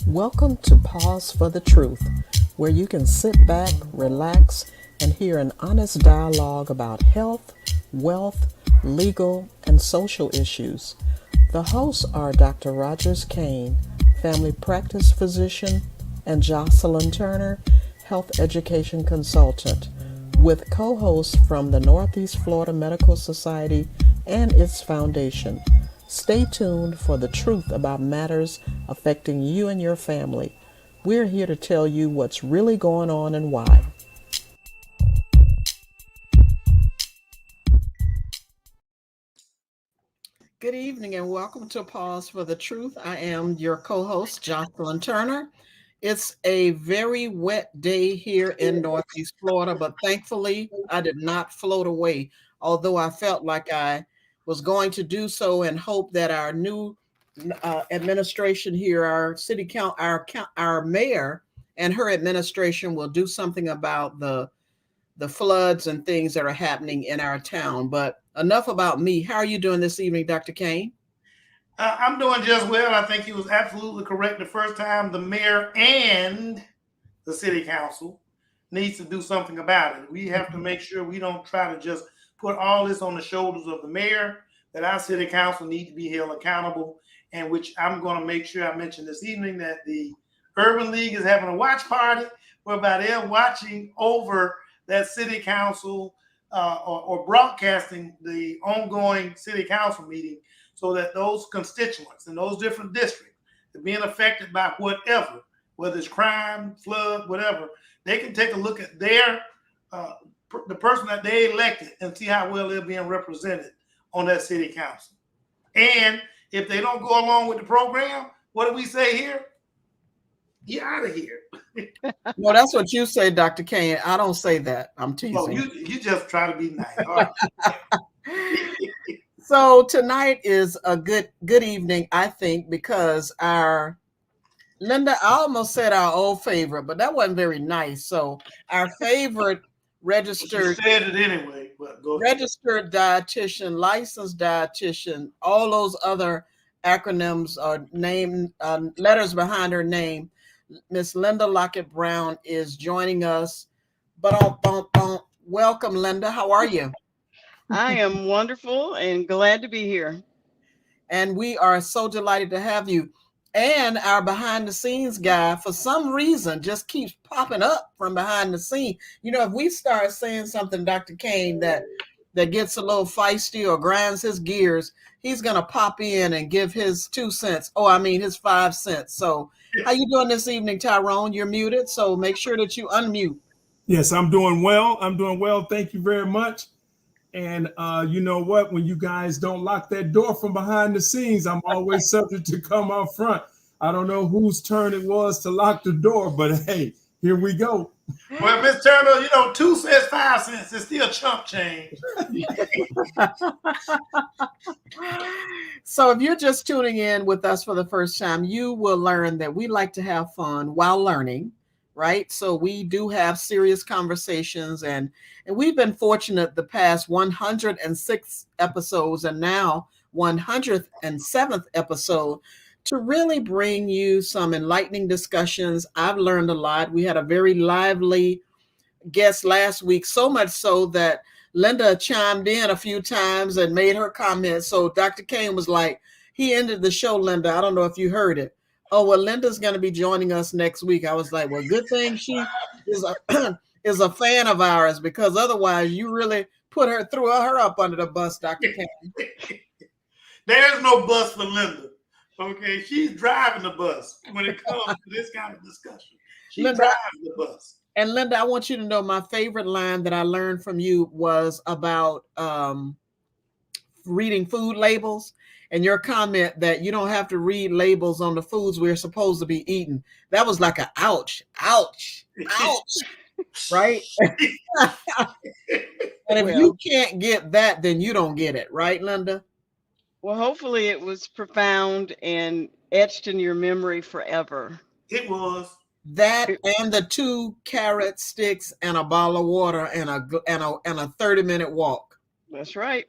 Welcome to Pause for the Truth, where you can sit back, relax, and hear an honest dialogue about health, wealth, legal, and social issues. The hosts are Dr. Rogers Kane, family practice physician, and Jocelyn Turner, health education consultant, with co hosts from the Northeast Florida Medical Society and its foundation. Stay tuned for the truth about matters affecting you and your family. We're here to tell you what's really going on and why. Good evening and welcome to Pause for the Truth. I am your co host, Jocelyn Turner. It's a very wet day here in Northeast Florida, but thankfully I did not float away, although I felt like I was going to do so and hope that our new administration here, our city count, our mayor and her administration will do something about the floods and things that are happening in our town. But enough about me. How are you doing this evening, Dr. Kane? I'm doing just well. I think he was absolutely correct the first time. The mayor and the city council needs to do something about it. We have to make sure we don't try to just put all this on the shoulders of the mayor, that our city council need to be held accountable, and which I'm going to make sure I mention this evening that the Urban League is having a watch party whereby they're watching over that city council or broadcasting the ongoing city council meeting so that those constituents in those different districts that are being affected by whatever, whether it's crime, flood, whatever, they can take a look at their the person that they elected and see how well they're being represented on that city council. And if they don't go along with the program, what do we say here? Get out of here. Well, that's what you say, Dr. Kane. I don't say that. I'm teasing. Oh, you just try to be nice. All right. So tonight is a good evening, I think, because our Linda, I almost said our old favorite, but that wasn't very nice. So our favorite registered She said it anyway, but go ahead. registered dietitian, licensed dietitian, all those other acronyms or name letters behind her name. Miss Linda Lockett Brown is joining us. Welcome, Linda. How are you? I am wonderful and glad to be here. And we are so delighted to have you. And our behind the scenes guy, for some reason, just keeps popping up from behind the scene. You know, if we start saying something, Dr. Kane, that gets a little feisty or grinds his gears, he's gonna pop in and give his 2 cents. Oh, I mean his 5 cents. So how you doing this evening, Tyrone? You're muted, so make sure that you unmute. Yes, I'm doing well. I'm doing well. Thank you very much. And you know what? When you guys don't lock that door from behind the scenes, I'm always subject to come out front. I don't know whose turn it was to lock the door, but hey, here we go. Well, Miss Turner, 2 cents, 5 cents is still chump change. So if you're just tuning in with us for the first time, you will learn that we like to have fun while learning, right? So we do have serious conversations, and we've been fortunate the past 106 episodes and now 107th episode to really bring you some enlightening discussions. I've learned a lot. We had a very lively guest last week, so much so that Linda chimed in a few times and made her comments. So Dr. Kane was like, he ended the show, Linda. I don't know if you heard it. Oh, well, Linda's going to be joining us next week. I was like, well, good thing she is is a fan of ours, because otherwise you really threw her up under the bus, Dr. Kane. There's no bus for Linda. Okay, she's driving the bus when it comes to this kind of discussion. She drives the bus. And Linda, I want you to know my favorite line that I learned from you was about reading food labels, and your comment that you don't have to read labels on the foods we're supposed to be eating. That was like a ouch, right? And if you can't get that, then you don't get it, right, Linda? Well, hopefully it was profound and etched in your memory forever. It was. That and the 2 carrot sticks and a bottle of water and a 30-minute walk. That's right.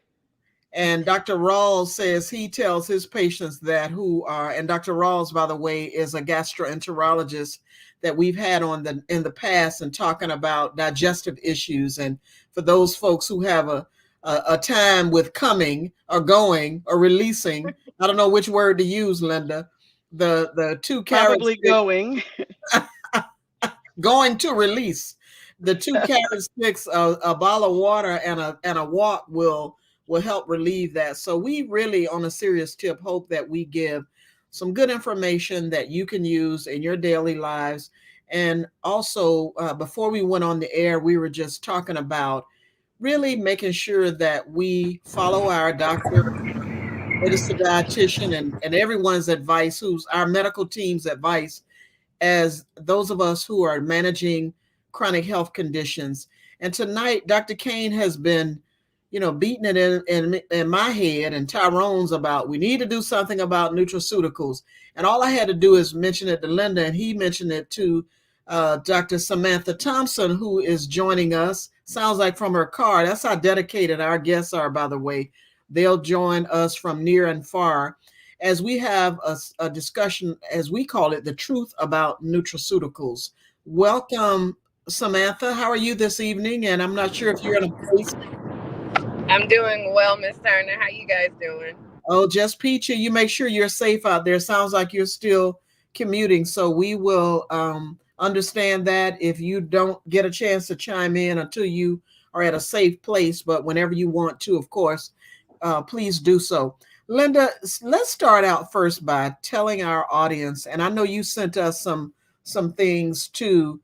And Dr. Rawls says he tells his patients that who are, and Dr. Rawls, by the way, is a gastroenterologist that we've had on the in the past and talking about digestive issues. And for those folks who have a time with coming or going or releasing, I don't know which word to use, Linda. The two carrot Probably sticks going. going to release the two carrot sticks, a bottle of water and a walk will help relieve that. So we really, on a serious tip, hope that we give some good information that you can use in your daily lives. And also, before we went on the air, we were just talking about really making sure that we follow our doctor, registered dietitian, and everyone's advice, who's our medical team's advice, as those of us who are managing chronic health conditions. And tonight, Dr. Kane has been, beating it in my head and Tyrone's about we need to do something about nutraceuticals. And all I had to do is mention it to Linda, and he mentioned it to Dr. Samantha Thompson, who is joining us. Sounds like from her car. That's how dedicated our guests are, by the way. They'll join us from near and far as we have a discussion, as we call it, the truth about nutraceuticals. Welcome, Samantha. How are you this evening? And I'm not sure if you're in a place. I'm doing well, Miss Turner. How you guys doing? Oh, just peachy. You make sure you're safe out there. Sounds like you're still commuting. So we will understand that if you don't get a chance to chime in until you are at a safe place. But whenever you want to, of course, please do so. Linda, let's start out first by telling our audience, and I know you sent us some things to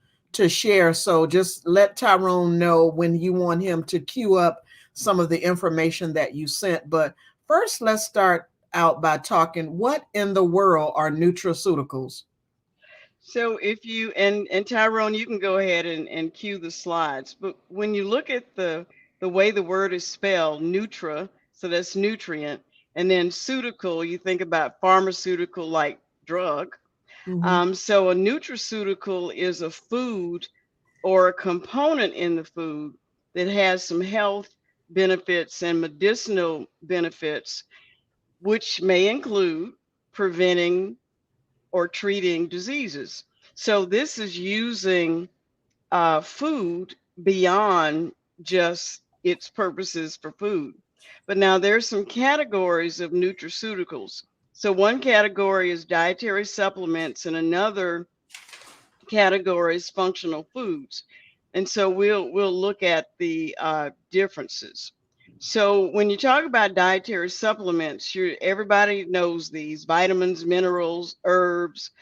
share. So just let Tyrone know when you want him to queue up some of the information that you sent. But first, let's start out by talking, what in the world are nutraceuticals? So if you and Tyrone, you can go ahead and cue the slides. But when you look at the way the word is spelled, nutra, so that's nutrient, and then ceutical, you think about pharmaceutical like drug. Mm-hmm. So a nutraceutical is a food or a component in the food that has some health benefits and medicinal benefits, which may include preventing or treating diseases. So this is using food beyond just its purposes for food. But now there's some categories of nutraceuticals. So one category is dietary supplements, and another category is functional foods. And so we'll look at the differences. So when you talk about dietary supplements, everybody knows these: vitamins, minerals, herbs,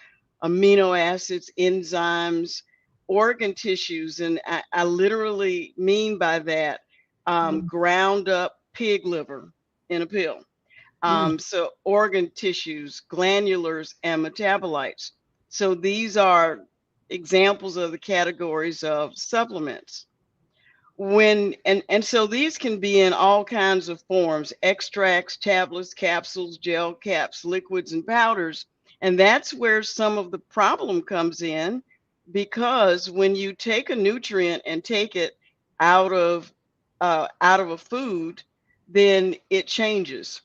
amino acids, enzymes, organ tissues. And I literally mean by that ground up pig liver in a pill. Mm-hmm. So organ tissues, glandulars, and metabolites. So these are examples of the categories of supplements. And so these can be in all kinds of forms: extracts, tablets, capsules, gel caps, liquids, and powders. And that's where some of the problem comes in, because when you take a nutrient and take it out of a food, then it changes.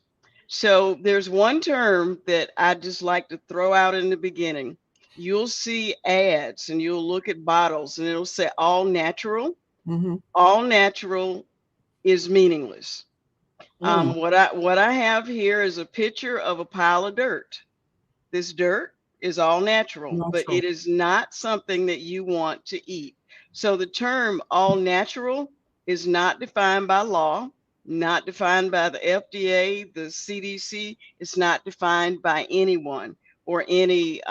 So there's one term that I just like to throw out in the beginning. You'll see ads and you'll look at bottles and it'll say all natural. Mm-hmm. All natural is meaningless. Mm. What I have here is a picture of a pile of dirt. This dirt is all natural, but Natural. it is not something that you want to eat. So the term all natural is not defined by law, not defined by the FDA, the CDC. It's not defined by anyone or any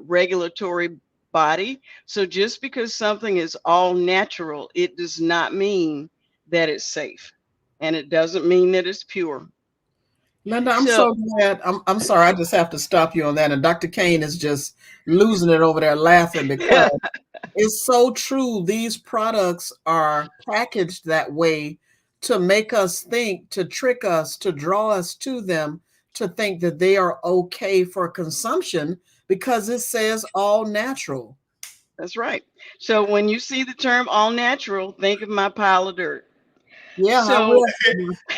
regulatory body. So just because something is all natural, it does not mean that it's safe. And it doesn't mean that it's pure. Linda, I'm So so glad. I'm sorry, I just have to stop you on that. And Dr. Kane is just losing it over there laughing because it's so true. These products are packaged that way to make us think, to trick us, to draw us to them, to think that they are okay for consumption because it says all natural. that's right. So when you see the term all natural, think of my pile of dirt. Yeah, I So will.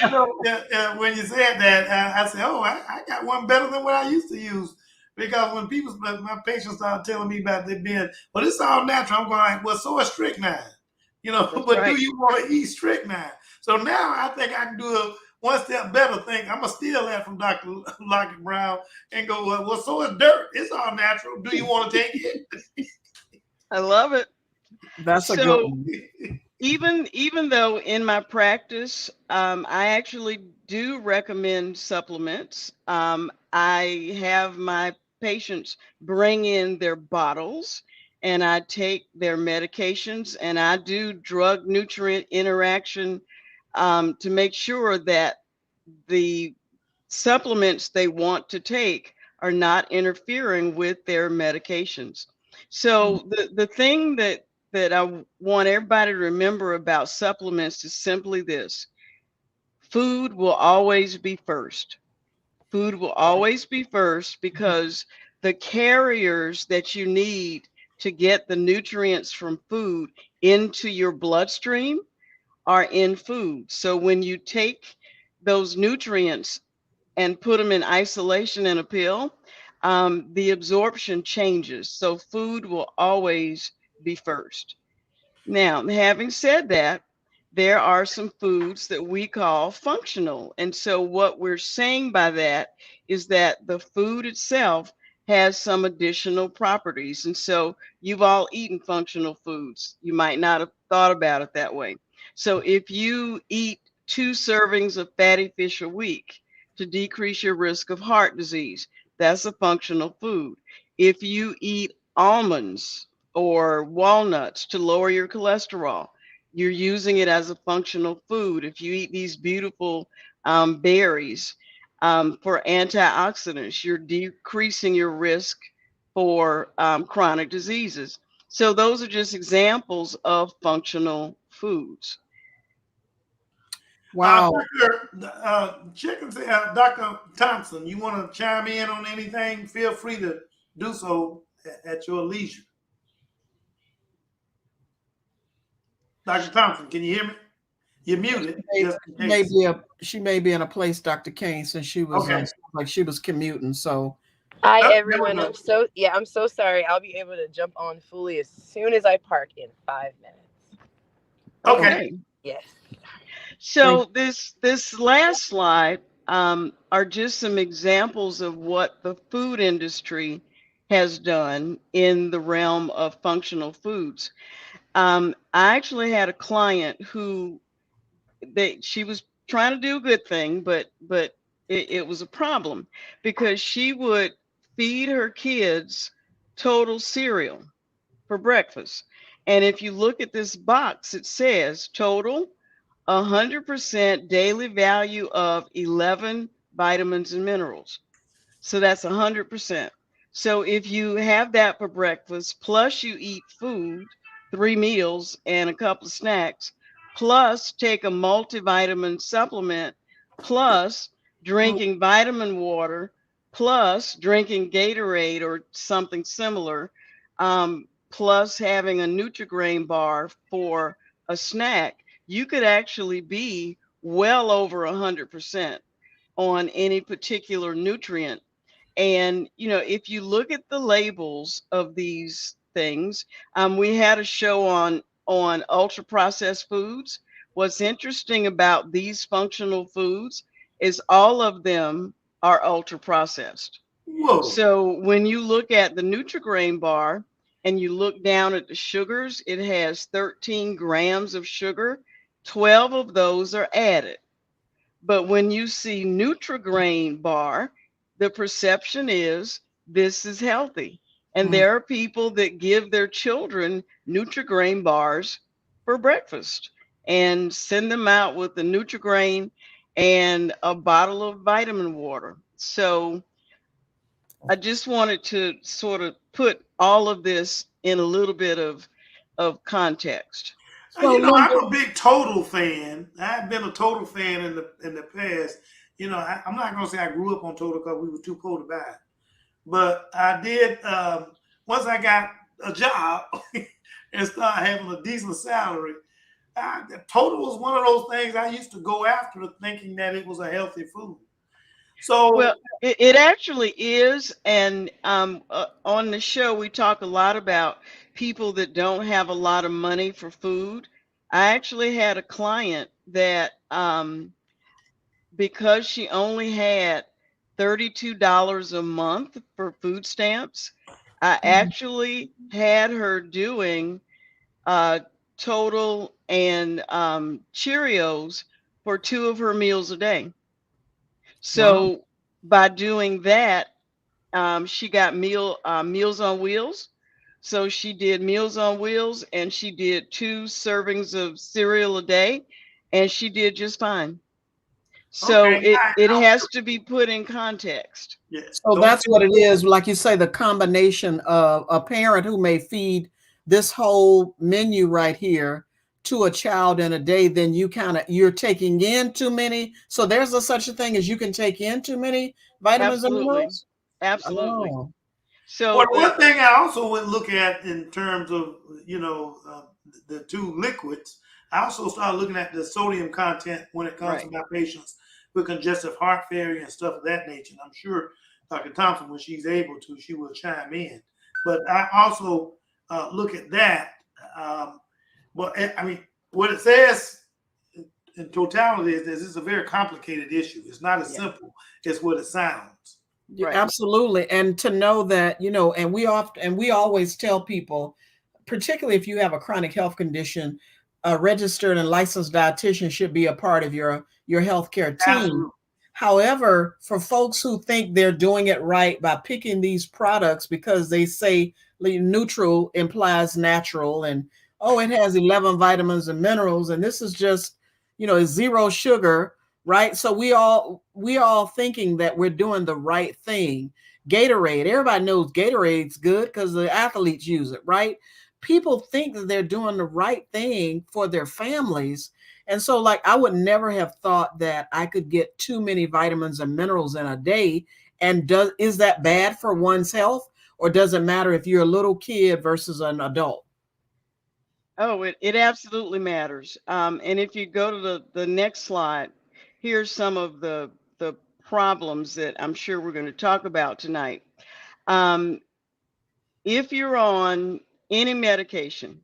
So when you said that, I said, "Oh, I got one better than what I used to use." Because when people, my patients start telling me about their being, well, it's all natural. I'm going like, well, so is strychnine, that's But do right. you want to eat strychnine? So now I think I can do a one step better thing. I'm gonna steal that from Dr. Lockett Brown and go, well, so is dirt. It's all natural. Do you want to take it? I love it. That's a good So one. even though in my practice, I actually do recommend supplements. I have my patients bring in their bottles, and I take their medications, and I do drug nutrient interaction to make sure that the supplements they want to take are not interfering with their medications. So the thing that I want everybody to remember about supplements is simply this: food will always be first. Food will always be first because the carriers that you need to get the nutrients from food into your bloodstream are in food. So when you take those nutrients and put them in isolation in a pill, the absorption changes. So food will always be first. Now, having said that, there are some foods that we call functional. And so, what we're saying by that is that the food itself has some additional properties. And so, you've all eaten functional foods. You might not have thought about it that way. So, if you eat 2 servings of fatty fish a week to decrease your risk of heart disease, that's a functional food. If you eat almonds, or walnuts to lower your cholesterol, you're using it as a functional food. If you eat these beautiful berries for antioxidants, you're decreasing your risk for chronic diseases. So those are just examples of functional foods. Wow. Dr. Thompson, you want to chime in on anything? Feel free to do so at your leisure. Dr. Thompson, can you hear me? You're muted, just in case. She may be in a place, Dr. Kane, since she was Okay. like she was commuting. So Hi There we everyone. go. I'm so sorry. I'll be able to jump on fully as soon as I park in 5 minutes. Okay. Okay. Yes. So this last slide are just some examples of what the food industry has done in the realm of functional foods. I actually had a client who she was trying to do a good thing, but it was a problem because she would feed her kids total cereal for breakfast. And if you look at this box, it says total 100% daily value of 11 vitamins and minerals. So that's 100%. So if you have that for breakfast, plus you eat food, 3 meals and a couple of snacks, plus take a multivitamin supplement, plus drinking vitamin water, plus drinking Gatorade or something similar, plus having a Nutrigrain bar for a snack, you could actually be well over 100% on any particular nutrient. And, if you look at the labels of these things, we had a show on ultra processed foods. What's interesting about these functional foods is all of them are ultra processed. Whoa. So when you look at the Nutrigrain bar and you look down at the sugars, it has 13 grams of sugar. 12 of those are added. But when you see Nutrigrain bar, the perception is this is healthy. And Mm. there are people that give their children Nutrigrain bars for breakfast and send them out with the Nutrigrain and a bottle of vitamin water. So I just wanted to sort of put all of this in a little bit of context. so Linda, I'm a big Total fan. I've been a Total fan in the past. I'm not gonna say I grew up on Total because we were too poor to buy it, but I did. Once I got a job and started having a decent salary, Total was one of those things I used to go after, thinking that it was a healthy food. So Well, it actually is. And on the show, we talk a lot about people that don't have a lot of money for food. I actually had a client that, because she only had $32 a month for food stamps, I actually had her doing uh, Total and Cheerios for two of her meals a day. Wow. So by doing that, she got Meals on Wheels. So she did Meals on Wheels, and she did two servings of cereal a day, and she did just fine. So okay, it has to be put in context. yeah, So don't that's what it is. Like you say, the combination of a parent who may feed this whole menu right here to a child in a day, then you're taking in too many. So there's a such a thing as you can take in too many vitamins and Absolutely. minerals. Absolutely. Oh, So Well, the one thing I also would look at in terms of the two liquids, I also started looking at the sodium content when it comes to right. my patients with congestive heart failure and stuff of that nature. And I'm sure Dr. Thompson, when she's able to, she will chime in. But I also look at that. Um, but I mean, what it says in totality is this is a very complicated issue. It's not as Yeah. simple as what it sounds. yeah, Right. absolutely. And to know that, and we always tell people, particularly if you have a chronic health condition, a registered and licensed dietitian should be a part of your healthcare team. Absolutely. However, for folks who think they're doing it right by picking these products because they say neutral implies natural, and oh, it has 11 vitamins and minerals, and this is just, it's zero sugar, right? So we all thinking that we're doing the right thing. Gatorade, everybody knows Gatorade's good because the athletes use it, right? People think that they're doing the right thing for their families. And so, like, I would never have thought that I could get too many vitamins and minerals in a day. And is that bad for one's health? Or does it matter if you're a little kid versus an adult? Oh, it absolutely matters. And if you go to the next slide, here's some of the problems that I'm sure we're going to talk about tonight. Um, if you're on any medication,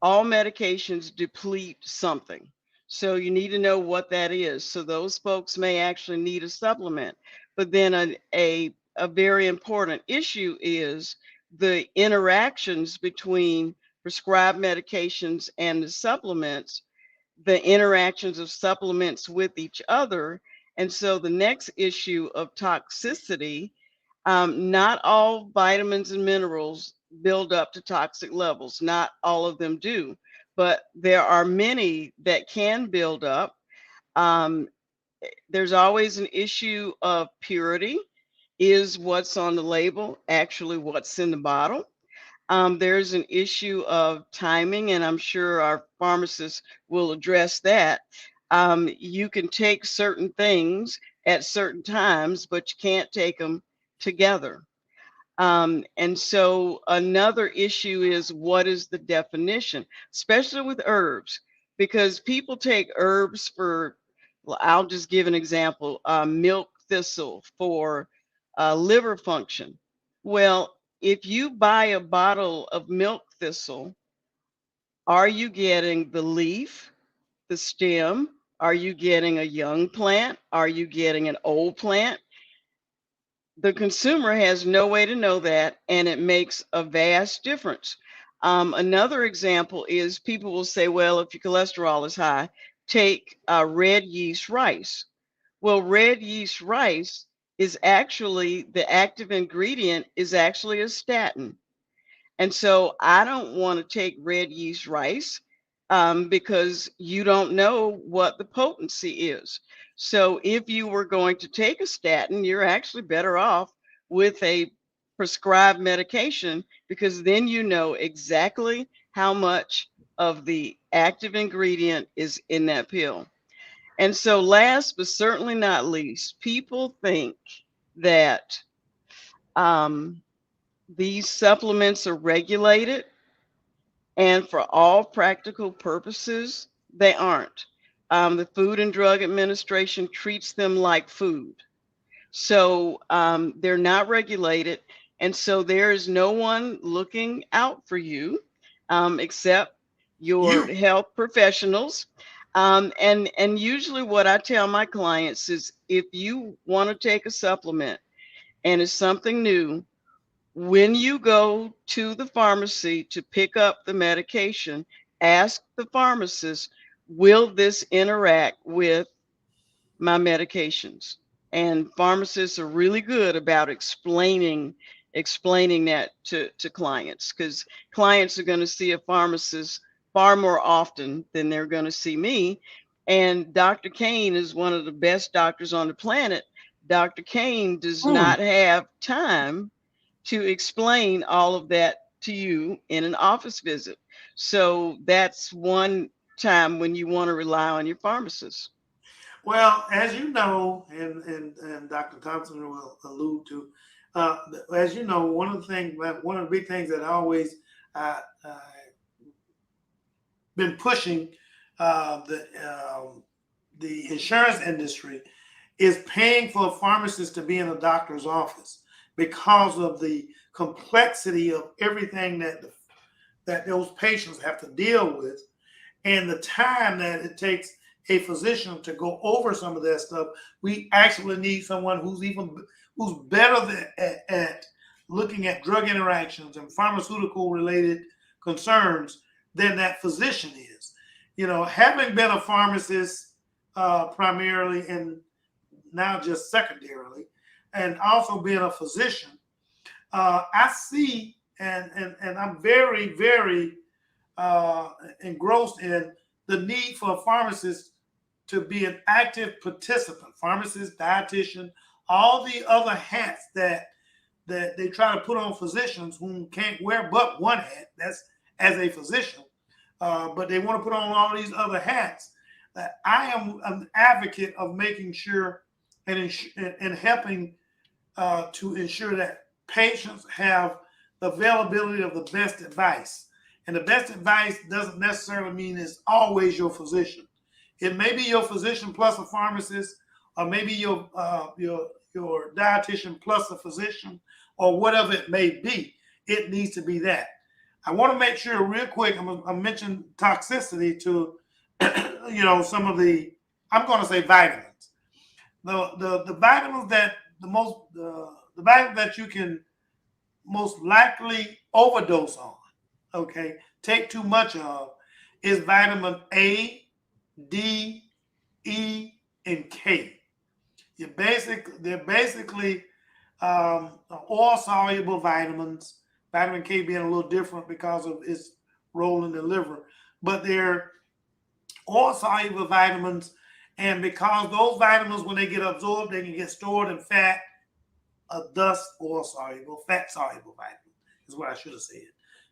all medications deplete something. So you need to know what that is. So those folks may actually need a supplement. But then a very important issue is the interactions between prescribed medications and the supplements, the interactions of supplements with each other. And so the next issue of toxicity, not all vitamins and minerals build up to toxic levels. Not all of them do, but there are many that can build up. Um, there's always an issue of purity. Is what's on the label actually what's in the bottle? There's an issue of timing, and I'm sure our pharmacists will address that. You can take certain things at certain times, but you can't take them together. And so another issue is what is the definition, especially with herbs, because people take herbs for, well, I'll just give an example, milk thistle for liver function. Well, if you buy a bottle of milk thistle, are you getting the leaf, the stem? Are you getting a young plant? Are you getting an old plant? The consumer has no way to know that, and it makes a vast difference. Another example is people will say, well, if your cholesterol is high, take red yeast rice. Well, red yeast rice is actually, the active ingredient is actually a statin. And so I don't want to take red yeast rice, because you don't know what the potency is. So if you were going to take a statin, you're actually better off with a prescribed medication, because then you know exactly how much of the active ingredient is in that pill. And so, last but certainly not least, people think that um, these supplements are regulated, and for all practical purposes, They aren't. The Food and Drug Administration treats them like food. So they're not regulated. And so there is no one looking out for you except your You. health professionals. And usually what I tell my clients is if you want to take a supplement and it's something new, when you go to the pharmacy to pick up the medication, ask the pharmacist, will this interact with my medications? And pharmacists are really good about explaining that to clients, because clients are going to see a pharmacist far more often than they're going to see me. And Dr. Kane is one of the best doctors on the planet. Dr. Kane does Mm. not have time to explain all of that to you in an office visit. So that's one time when you want to rely on your pharmacist. Well, as you know, and Dr. Thompson will allude to, as you know, one of the things, one of the big things that I always been pushing uh, the the insurance industry is paying for a pharmacist to be in a doctor's office because of the complexity of everything that those patients have to deal with and the time that it takes a physician to go over some of that stuff. We actually need someone who's better at looking at drug interactions and pharmaceutical related concerns than that physician is. You know, having been a pharmacist primarily and now just secondarily, and also being a physician, I see and I'm very engrossed in the need for a pharmacist to be an active participant, pharmacist, dietitian, all the other hats that they try to put on physicians who can't wear but one hat. That's as a physician, but they want to put on all these other hats. I am an advocate of making sure and helping to ensure that patients have the availability of the best advice. And the best advice doesn't necessarily mean it's always your physician. It may be your physician plus a pharmacist, or maybe your dietitian plus a physician, or whatever it may be. It needs to be that. I want to make sure real quick. I'm gonna mention toxicity to, some of the. I'm going to say vitamins. The vitamins that the vitamins that you can most likely overdose on, okay, take too much of, is vitamin A, D, E, and K. They're basically oil soluble vitamins. Vitamin K being a little different because of its role in the liver, but they're oil soluble vitamins, and because those vitamins, when they get absorbed, they can get stored in fat, thus oil soluble, fat soluble vitamins is what I should have said.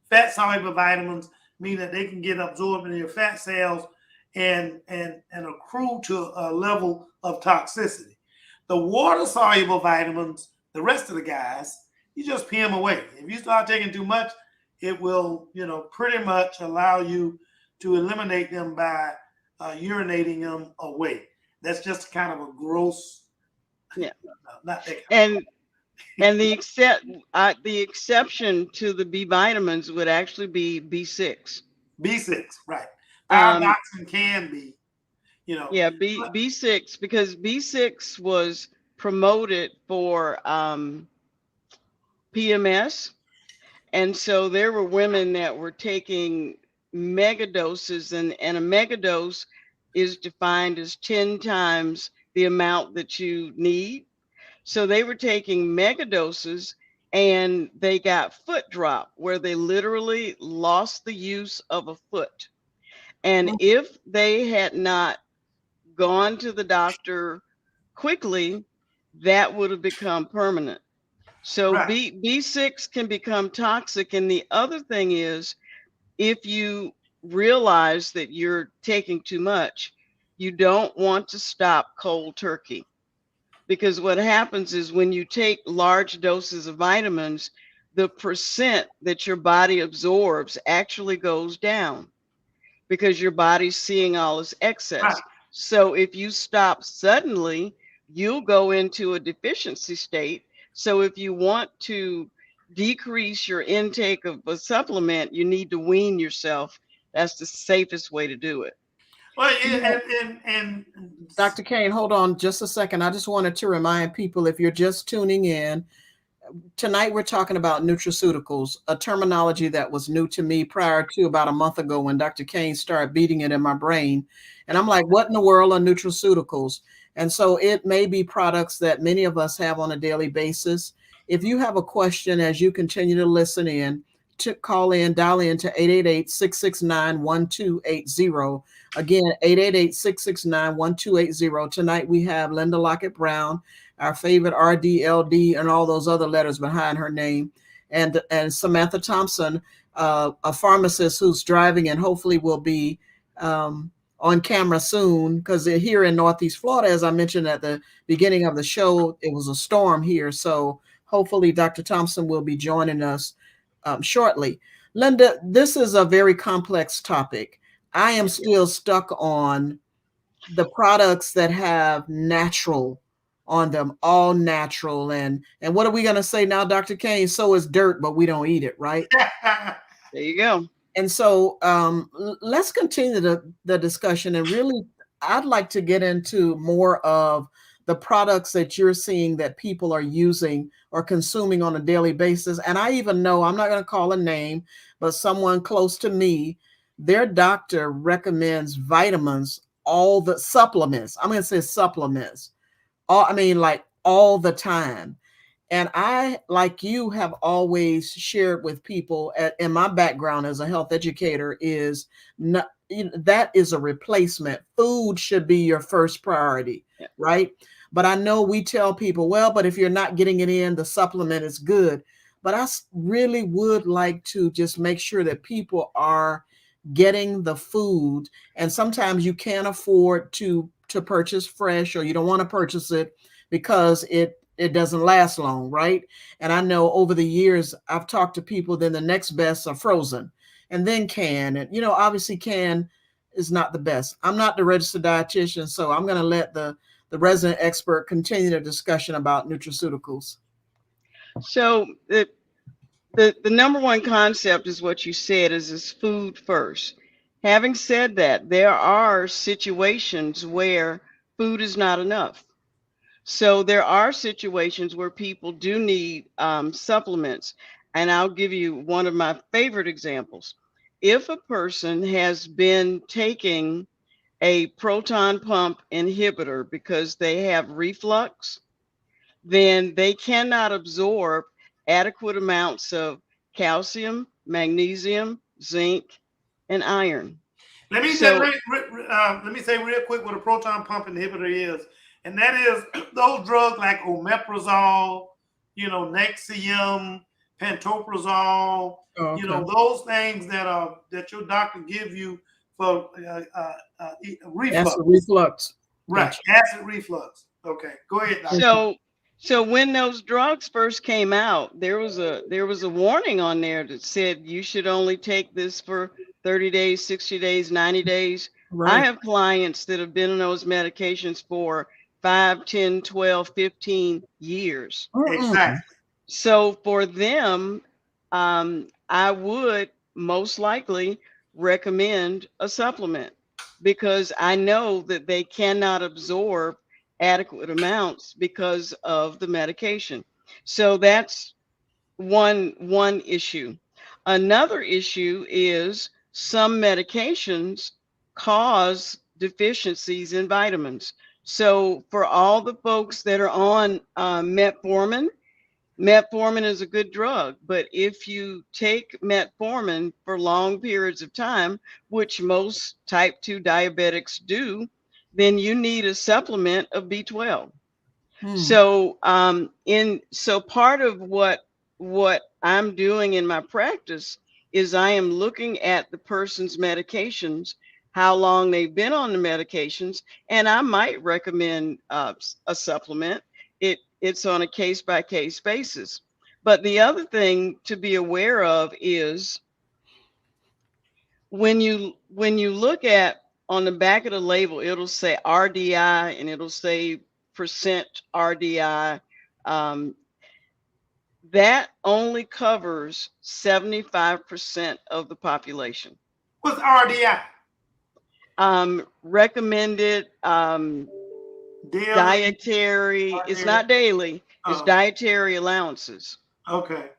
Fat soluble vitamins mean that they can get absorbed in your fat cells and accrue to a level of toxicity. The water soluble vitamins, the rest of the guys, you just pee them away. If you start taking too much, it will, pretty much allow you to eliminate them by urinating them away. That's just kind of a gross. Yeah. Not that And the exception to the B vitamins would actually be B6. B6, right? Um, Thyroxine can be, yeah, but B6, because B6 was promoted for PMS. And so there were women that were taking mega doses, and a mega dose is defined as 10 times the amount that you need. So they were taking mega doses and they got foot drop, where they literally lost the use of a foot. And if they had not gone to the doctor quickly, that would have become permanent. So right, B6 can become toxic. And the other thing is, if you realize that you're taking too much, you don't want to stop cold turkey. Because what happens is when you take large doses of vitamins, the percent that your body absorbs actually goes down. because your body's seeing all this excess. Right. So if you stop suddenly, you'll go into a deficiency state. So if you want to decrease your intake of a supplement, you need to wean yourself. That's the safest way to do it. Well, You know, and Dr. Kane, hold on just a second. I just wanted to remind people, if you're just tuning in, tonight we're talking about nutraceuticals, a terminology that was new to me prior to about a month ago when Dr. Kane started beating it in my brain. And I'm like, what in the world are nutraceuticals? And so it may be products that many of us have on a daily basis. If you have a question as you continue to listen in, to call in, dial in to 888-669-1280. Again, 888-669-1280. Tonight we have Linda Lockett Brown, our favorite RDLD, and all those other letters behind her name, and Samantha Thompson, a pharmacist who's driving and hopefully will be on camera soon, because they're here in Northeast Florida. As I mentioned at the beginning of the show, it was a storm here, so hopefully Dr. Thompson will be joining us shortly. Linda, this is a very complex topic. I am still stuck on the products that have natural on them, all natural. And what are we going to say now, Dr. Kane? So is dirt, but we don't eat it, right? There you go. And so let's continue the discussion. And really, I'd like to get into more of the products that you're seeing that people are using or consuming on a daily basis. And I even know, I'm not going to call a name, but someone close to me, their doctor recommends vitamins, all the supplements. I'm going to say supplements. I mean, like all the time. And I, like you, have always shared with people, in my background as a health educator, is not, that is a replacement. Food should be your first priority, right? But I know we tell people, well, but if you're not getting it in, the supplement is good. But I really would like to just make sure that people are getting the food. And sometimes you can't afford to purchase fresh, or you don't want to purchase it because it doesn't last long, right? And I know over the years I've talked to people, then the next best are frozen and then canned. And obviously canned is not the best. I'm not the registered dietitian, so I'm going to let the resident expert continue the discussion about nutraceuticals. So the number one concept is what you said, is food first. Having said that, there are situations where food is not enough. So there are situations where people do need supplements. And I'll give you one of my favorite examples. If a person has been taking a proton pump inhibitor because they have reflux, then they cannot absorb adequate amounts of calcium, magnesium, zinc, and iron. let me So let me say real quick what a proton pump inhibitor is, and that is those drugs like omeprazole, Nexium, pantoprazole, Okay. those things that your doctor give you for reflux. Acid reflux. Right, Gotcha. acid reflux. Okay, go ahead, doctor. so when those drugs first came out, there was a warning on there that said you should only take this for 30 days, 60 days, 90 days. I Right. have clients that have been on those medications for 5, 10, 12, 15 years. Exactly. So for them, I would most likely recommend a supplement, because I know that they cannot absorb adequate amounts because of the medication. So that's one issue. Another issue is some medications cause deficiencies in vitamins. So for all the folks that are on metformin, metformin is a good drug, but if you take metformin for long periods of time, which most type 2 diabetics do, then you need a supplement of B12. So so part of what I'm doing in my practice is I am looking at the person's medications, how long they've been on the medications, and I might recommend a supplement. It's on a case by case basis. But the other thing to be aware of is when you look at on the back of the label, it'll say RDI and it'll say percent RDI. Um, that only covers 75% of the population. What's RDI? Recommended Daily, dietary. It's not daily. It's Oh. dietary allowances. Okay.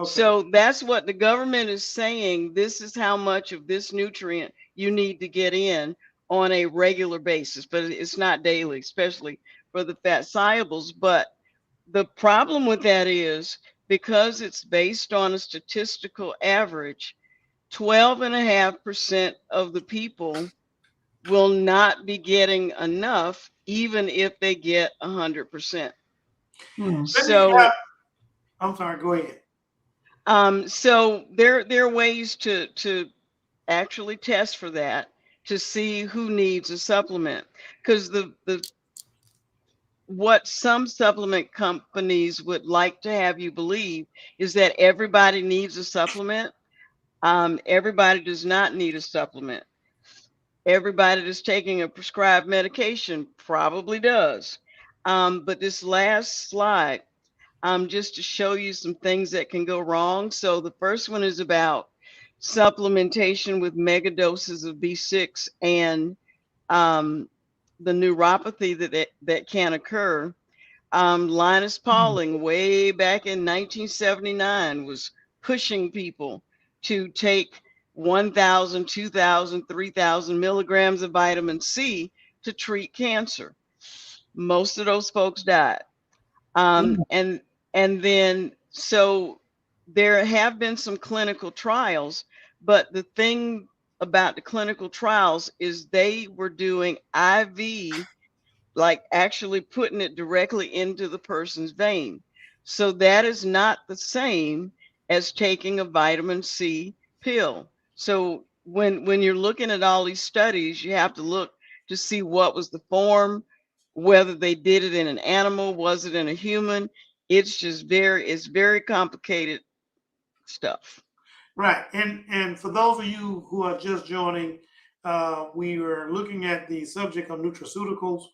So that's what the government is saying. This is how much of this nutrient you need to get in on a regular basis, but it's not daily, especially for the fat solubles. But the problem with that is because it's based on a statistical average, 12.5% of the people will not be getting enough, even if they get 100%. So I'm sorry, go ahead. So there are ways to actually test for that to see who needs a supplement, because the what some supplement companies would like to have you believe is that everybody needs a supplement. Everybody does not need a supplement. Everybody that's taking a prescribed medication probably does. But this last slide, just to show you some things that can go wrong. So the first one is about supplementation with mega doses of B6 and the neuropathy that can occur. Linus Pauling, way back in 1979, was pushing people to take 1,000, 2,000, 3,000 milligrams of vitamin C to treat cancer. Most of those folks died. And then so there have been some clinical trials, but the thing about the clinical trials is they were doing IV, like actually putting it directly into the person's vein. So that is not the same as taking a vitamin C pill. So when you're looking at all these studies, you have to look to see what was the form, whether they did it in an animal, was it in a human. It's just it's very complicated stuff. Right, and for those of you who are just joining, we are looking at the subject of nutraceuticals,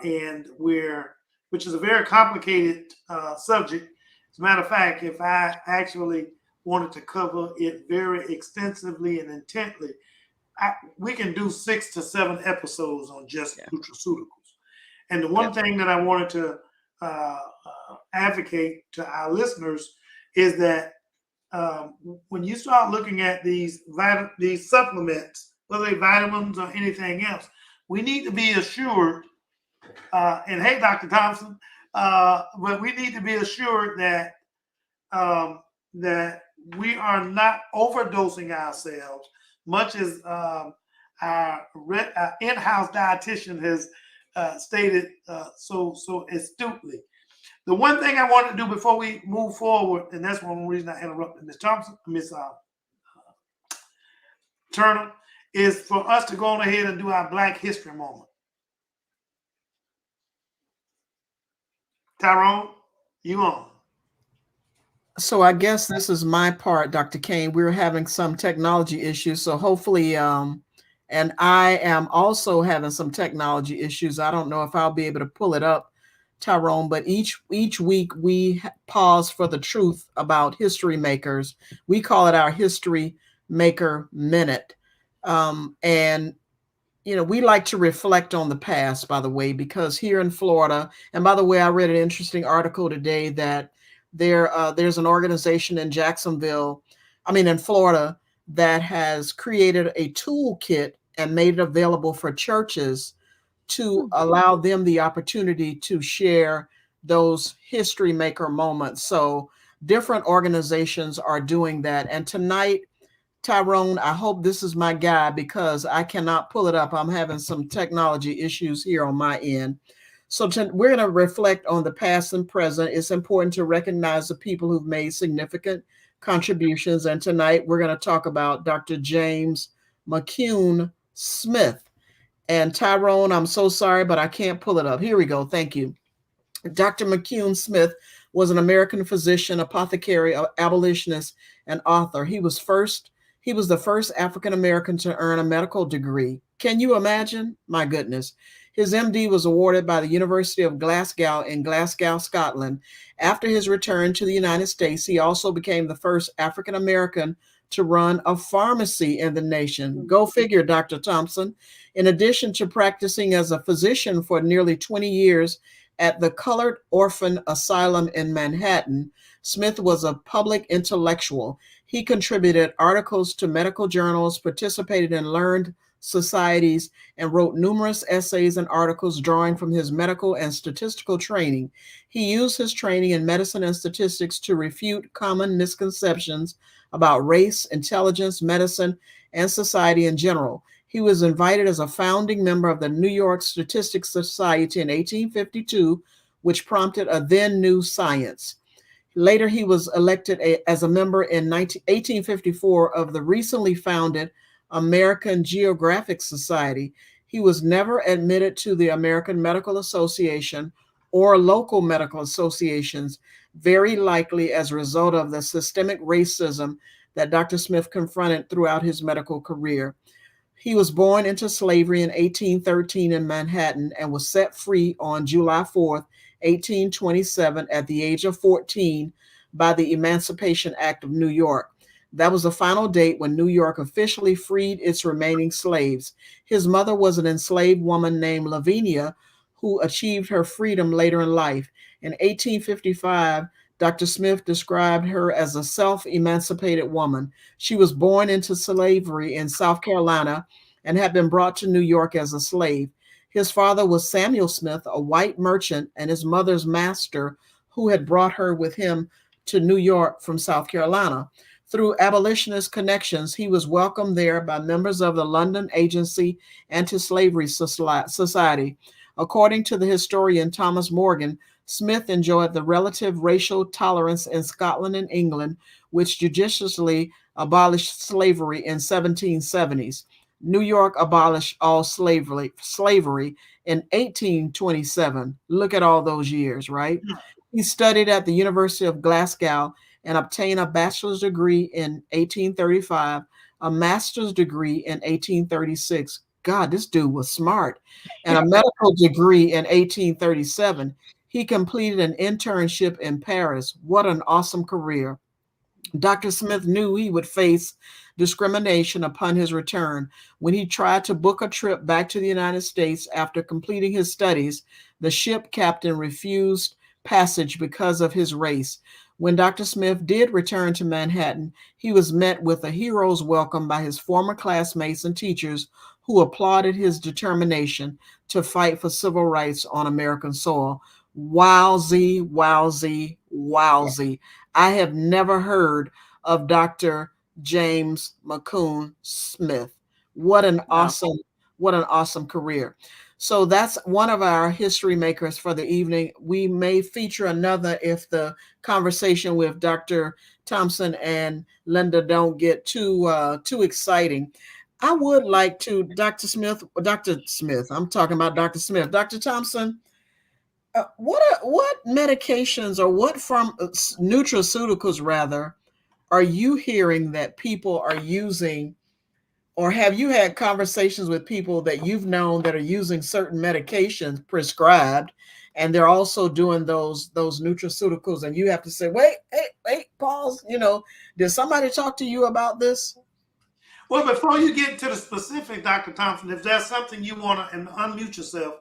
and which is a very complicated subject. As a matter of fact, if I actually wanted to cover it very extensively and intently, we can do 6 to 7 episodes on just nutraceuticals. And the one thing that I wanted to advocate to our listeners is that when you start looking at these supplements, whether they vitamins or anything else, we need to be assured. And hey, Dr. Thompson, but we need to be assured that that we are not overdosing ourselves, much as our in-house dietitian has stated so astutely. The one thing I want to do before we move forward, and that's one reason I interrupted Ms. Thompson, Ms. Turner, is for us to go on ahead and do our Black History moment. Tyrone, you on? So I guess this is my part, Dr. Kane. We're having some technology issues, so hopefully, and I am also having some technology issues. I don't know if I'll be able to pull it up, Tyrone, but each week we pause for the truth about history makers. We call it our History Maker Minute. And we like to reflect on the past, by the way, because here in Florida, and by the way, I read an interesting article today that there's an organization in in Florida, that has created a toolkit and made it available for churches to allow them the opportunity to share those history maker moments. So different organizations are doing that. And tonight, Tyrone, I hope this is my guy because I cannot pull it up. I'm having some technology issues here on my end. So we're going to reflect on the past and present. It's important to recognize the people who've made significant contributions. And tonight we're going to talk about Dr. James McCune Smith. And Tyrone, I'm so sorry, but I can't pull it up. Here we go. Thank you. Dr. McCune Smith was an American physician, apothecary, abolitionist, and author. He was first He was the first African American to earn a medical degree. Can you imagine? My goodness. His MD was awarded by the University of Glasgow in Glasgow, Scotland. After his return to the United States, he also became the first African American to run a pharmacy in the nation. Go figure, Dr. Thompson. In addition to practicing as a physician for nearly 20 years at the Colored Orphan Asylum in Manhattan, Smith was a public intellectual. He contributed articles to medical journals, participated in learned societies, and wrote numerous essays and articles drawing from his medical and statistical training. He used his training in medicine and statistics to refute common misconceptions about race, intelligence, medicine, and society in general. He was invited as a founding member of the New York Statistics Society in 1852, which prompted a then new science. Later, he was elected as a member in 1854 of the recently founded American Geographic Society. He was never admitted to the American Medical Association or local medical associations, very likely as a result of the systemic racism that Dr. Smith confronted throughout his medical career. He was born into slavery in 1813 in Manhattan and was set free on July 4th, 1827, at the age of 14 by the Emancipation Act of New York. That was the final date when New York officially freed its remaining slaves. His mother was an enslaved woman named Lavinia who achieved her freedom later in life. In 1855, Dr. Smith described her as a self-emancipated woman. She was born into slavery in South Carolina and had been brought to New York as a slave. His father was Samuel Smith, a white merchant, and his mother's master, who had brought her with him to New York from South Carolina. Through abolitionist connections, he was welcomed there by members of the London Agency Anti-Slavery Society. According to the historian Thomas Morgan, Smith enjoyed the relative racial tolerance in Scotland and England, which judiciously abolished slavery in 1770s. New York abolished all slavery in 1827. Look at all those years, right? He studied at the University of Glasgow and obtained a bachelor's degree in 1835, a master's degree in 1836. God, this dude was smart. And a medical degree in 1837. He completed an internship in Paris. What an awesome career. Dr. Smith knew he would face discrimination upon his return. When he tried to book a trip back to the United States after completing his studies, the ship captain refused passage because of his race. When Dr. Smith did return to Manhattan, he was met with a hero's welcome by his former classmates and teachers who applauded his determination to fight for civil rights on American soil. Wowsy, wowsy, wowsy. I have never heard of Dr. James McCune Smith. What an awesome career. So that's one of our history makers for the evening. We may feature another if the conversation with Dr. Thompson and Linda don't get too exciting. I would like to, Dr. Smith, I'm talking about Dr. Smith. Dr. Thompson, what medications or what from nutraceuticals rather are you hearing that people are using, or have you had conversations with people that you've known that are using certain medications prescribed, and they're also doing those nutraceuticals, and you have to say, wait, pause. Did somebody talk to you about this? Well, before you get to the specific, Dr. Thompson, if there's something you want to, and unmute yourself,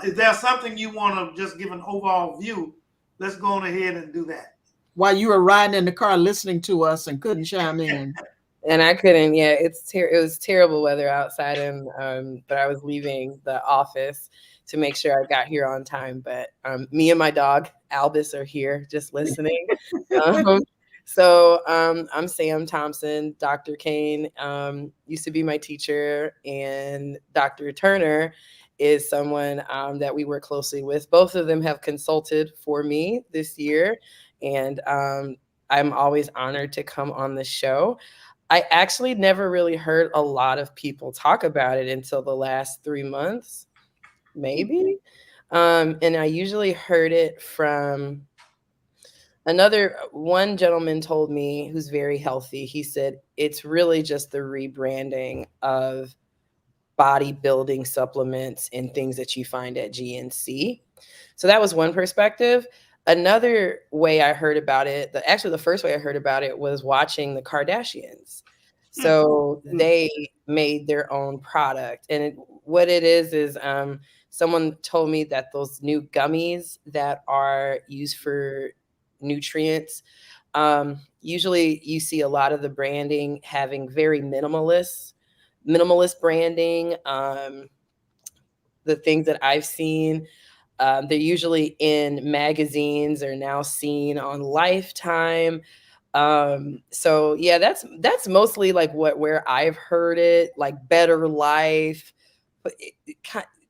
if there's something you want to just give an overall view, let's go on ahead and do that. While you were riding in the car listening to us and couldn't chime in. And I couldn't. Yeah, it was terrible weather outside, and but I was leaving the office to make sure I got here on time. But me and my dog Albus are here just listening. So I'm Sam Thompson. Dr. Kane used to be my teacher, and Dr. Turner is someone that we work closely with. Both of them have consulted for me this year, and I'm always honored to come on the show. I actually never really heard a lot of people talk about it until the last 3 months, maybe. And I usually heard it from Another one gentleman told me, who's very healthy, he said it's really just the rebranding of bodybuilding supplements and things that you find at GNC. So that was one perspective. Another way I heard about it, actually the first way I heard about it was watching the Kardashians. So they made their own product. And what it is someone told me that those new gummies that are used for nutrients, usually you see a lot of the branding having very minimalist branding. The things that I've seen, they're usually in magazines, are now seen on Lifetime. So yeah, that's mostly like where I've heard it, like Better Life. But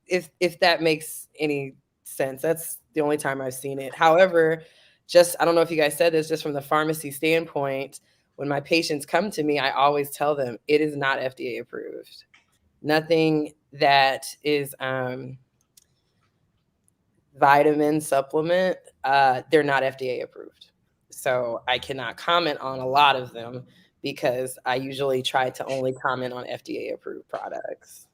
if that makes any sense, that's the only time I've seen it. However, just I don't know if you guys said this, just from the pharmacy standpoint, when my patients come to me, I always tell them it is not FDA approved. Nothing that is vitamin supplement, they're not FDA approved. So I cannot comment on a lot of them because I usually try to only comment on FDA approved products.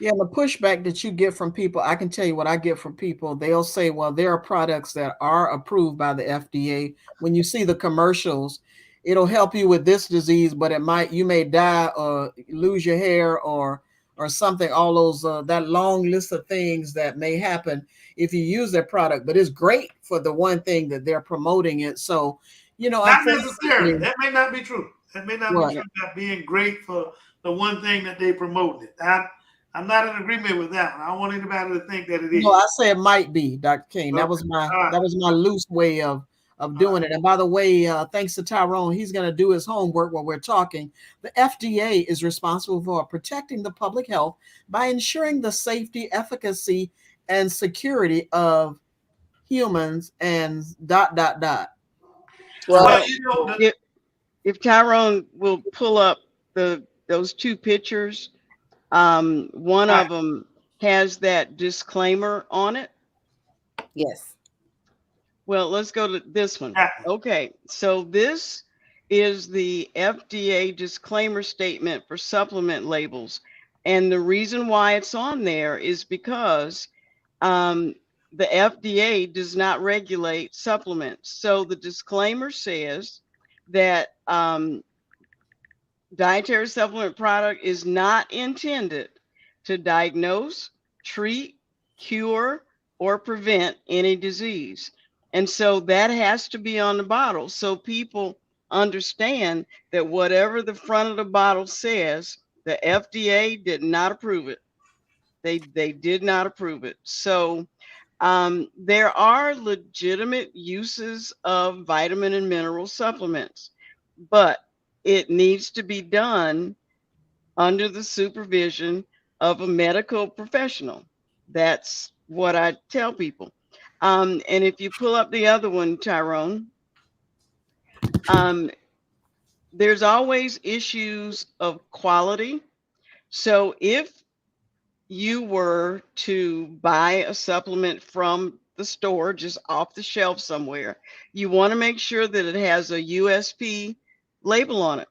Yeah, the pushback that you get from people, I can tell you what I get from people. They'll say, well, there are products that are approved by the FDA. When you see the commercials, it'll help you with this disease, but you may die or lose your hair or something, all those that long list of things that may happen if you use their product. But it's great for the one thing that they're promoting it. So, not necessarily. That may not be true. That may not be Right. true. Not being great for the one thing that they promoted. I'm not in agreement with that one. I don't want anybody to think that it is. No, I say it might be, Dr. King. That Okay. was my All right. that was my loose way of doing it. And by the way, thanks to Tyrone, he's going to do his homework while we're talking. The FDA is responsible for protecting the public health by ensuring the safety, efficacy, and security of humans and dot dot dot. Well, you know, if Tyrone will pull up those two pictures, one Right. of them has that disclaimer on it. Yes. Well, let's go to this one. Yeah. Okay, so this is the FDA disclaimer statement for supplement labels. And the reason why it's on there is because the FDA does not regulate supplements. So the disclaimer says that dietary supplement product is not intended to diagnose, treat, cure, or prevent any disease. And so that has to be on the bottle so people understand that whatever the front of the bottle says, the FDA did not approve it. They did not approve it. So there are legitimate uses of vitamin and mineral supplements, but it needs to be done under the supervision of a medical professional. That's what I tell people. And if you pull up the other one, Tyrone, there's always issues of quality. So if you were to buy a supplement from the store, just off the shelf somewhere, you want to make sure that it has a USP label on it.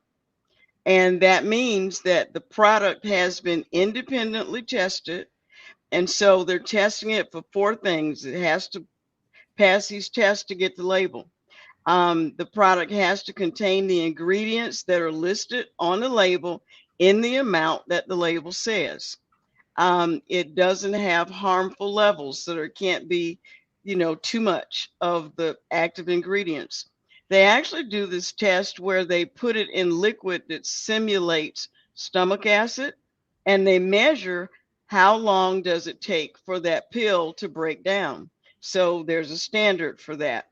And that means that the product has been independently tested. And so they're testing it for four things. It has to pass these tests to get the label. The product has to contain the ingredients that are listed on the label in the amount that the label says. It doesn't have harmful levels, so there can't be, too much of the active ingredients. They actually do this test where they put it in liquid that simulates stomach acid, and they measure how long does it take for that pill to break down. So there's a standard for that.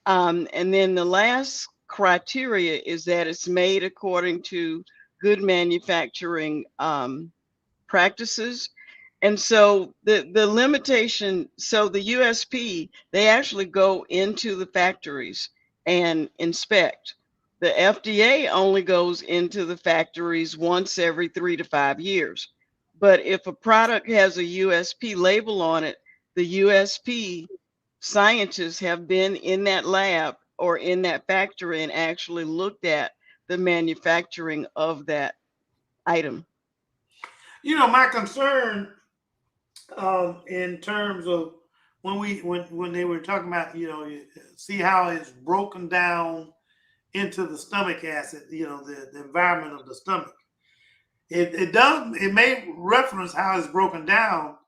And then the last criteria is that it's made according to good manufacturing practices. And so the limitation, so the USP, they actually go into the factories and inspect. The FDA only goes into the factories once every 3 to 5 years. But if a product has a USP label on it, the USP scientists have been in that lab or in that factory and actually looked at the manufacturing of that item. My concern in terms of when they were talking about, see how it's broken down into the stomach acid, the environment of the stomach. It may reference how it's broken down,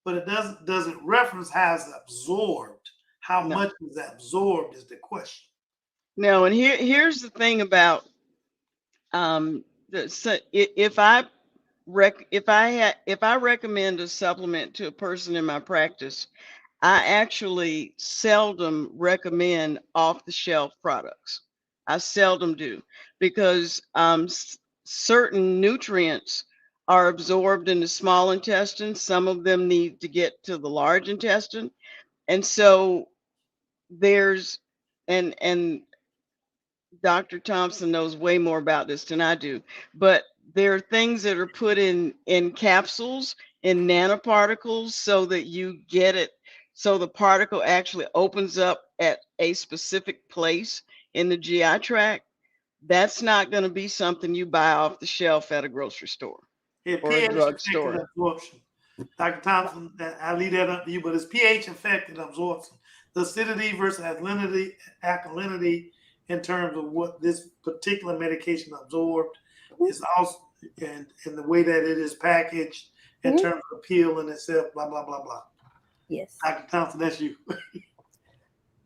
but it doesn't reference how it's absorbed. How No. much is absorbed is the question. No, and here's the thing about if I recommend a supplement to a person in my practice, I actually seldom recommend off the shelf products. I seldom do, because certain nutrients are absorbed in the small intestine. Some of them need to get to the large intestine. And so there's and Dr. Thompson knows way more about this than I do, but there are things that are put in capsules, in nanoparticles, so that you get it, so the particle actually opens up at a specific place in the GI tract. That's not going to be something you buy off the shelf at a grocery store or a pH drug affected store. absorption. Dr. Thompson, I leave that up to you, but it's pH affected absorption. The acidity versus alkalinity in terms of what this particular medication absorbed is also, and the way that it is packaged in terms of pill in itself, blah, blah, blah, blah. Yes. Dr. Thompson, that's you.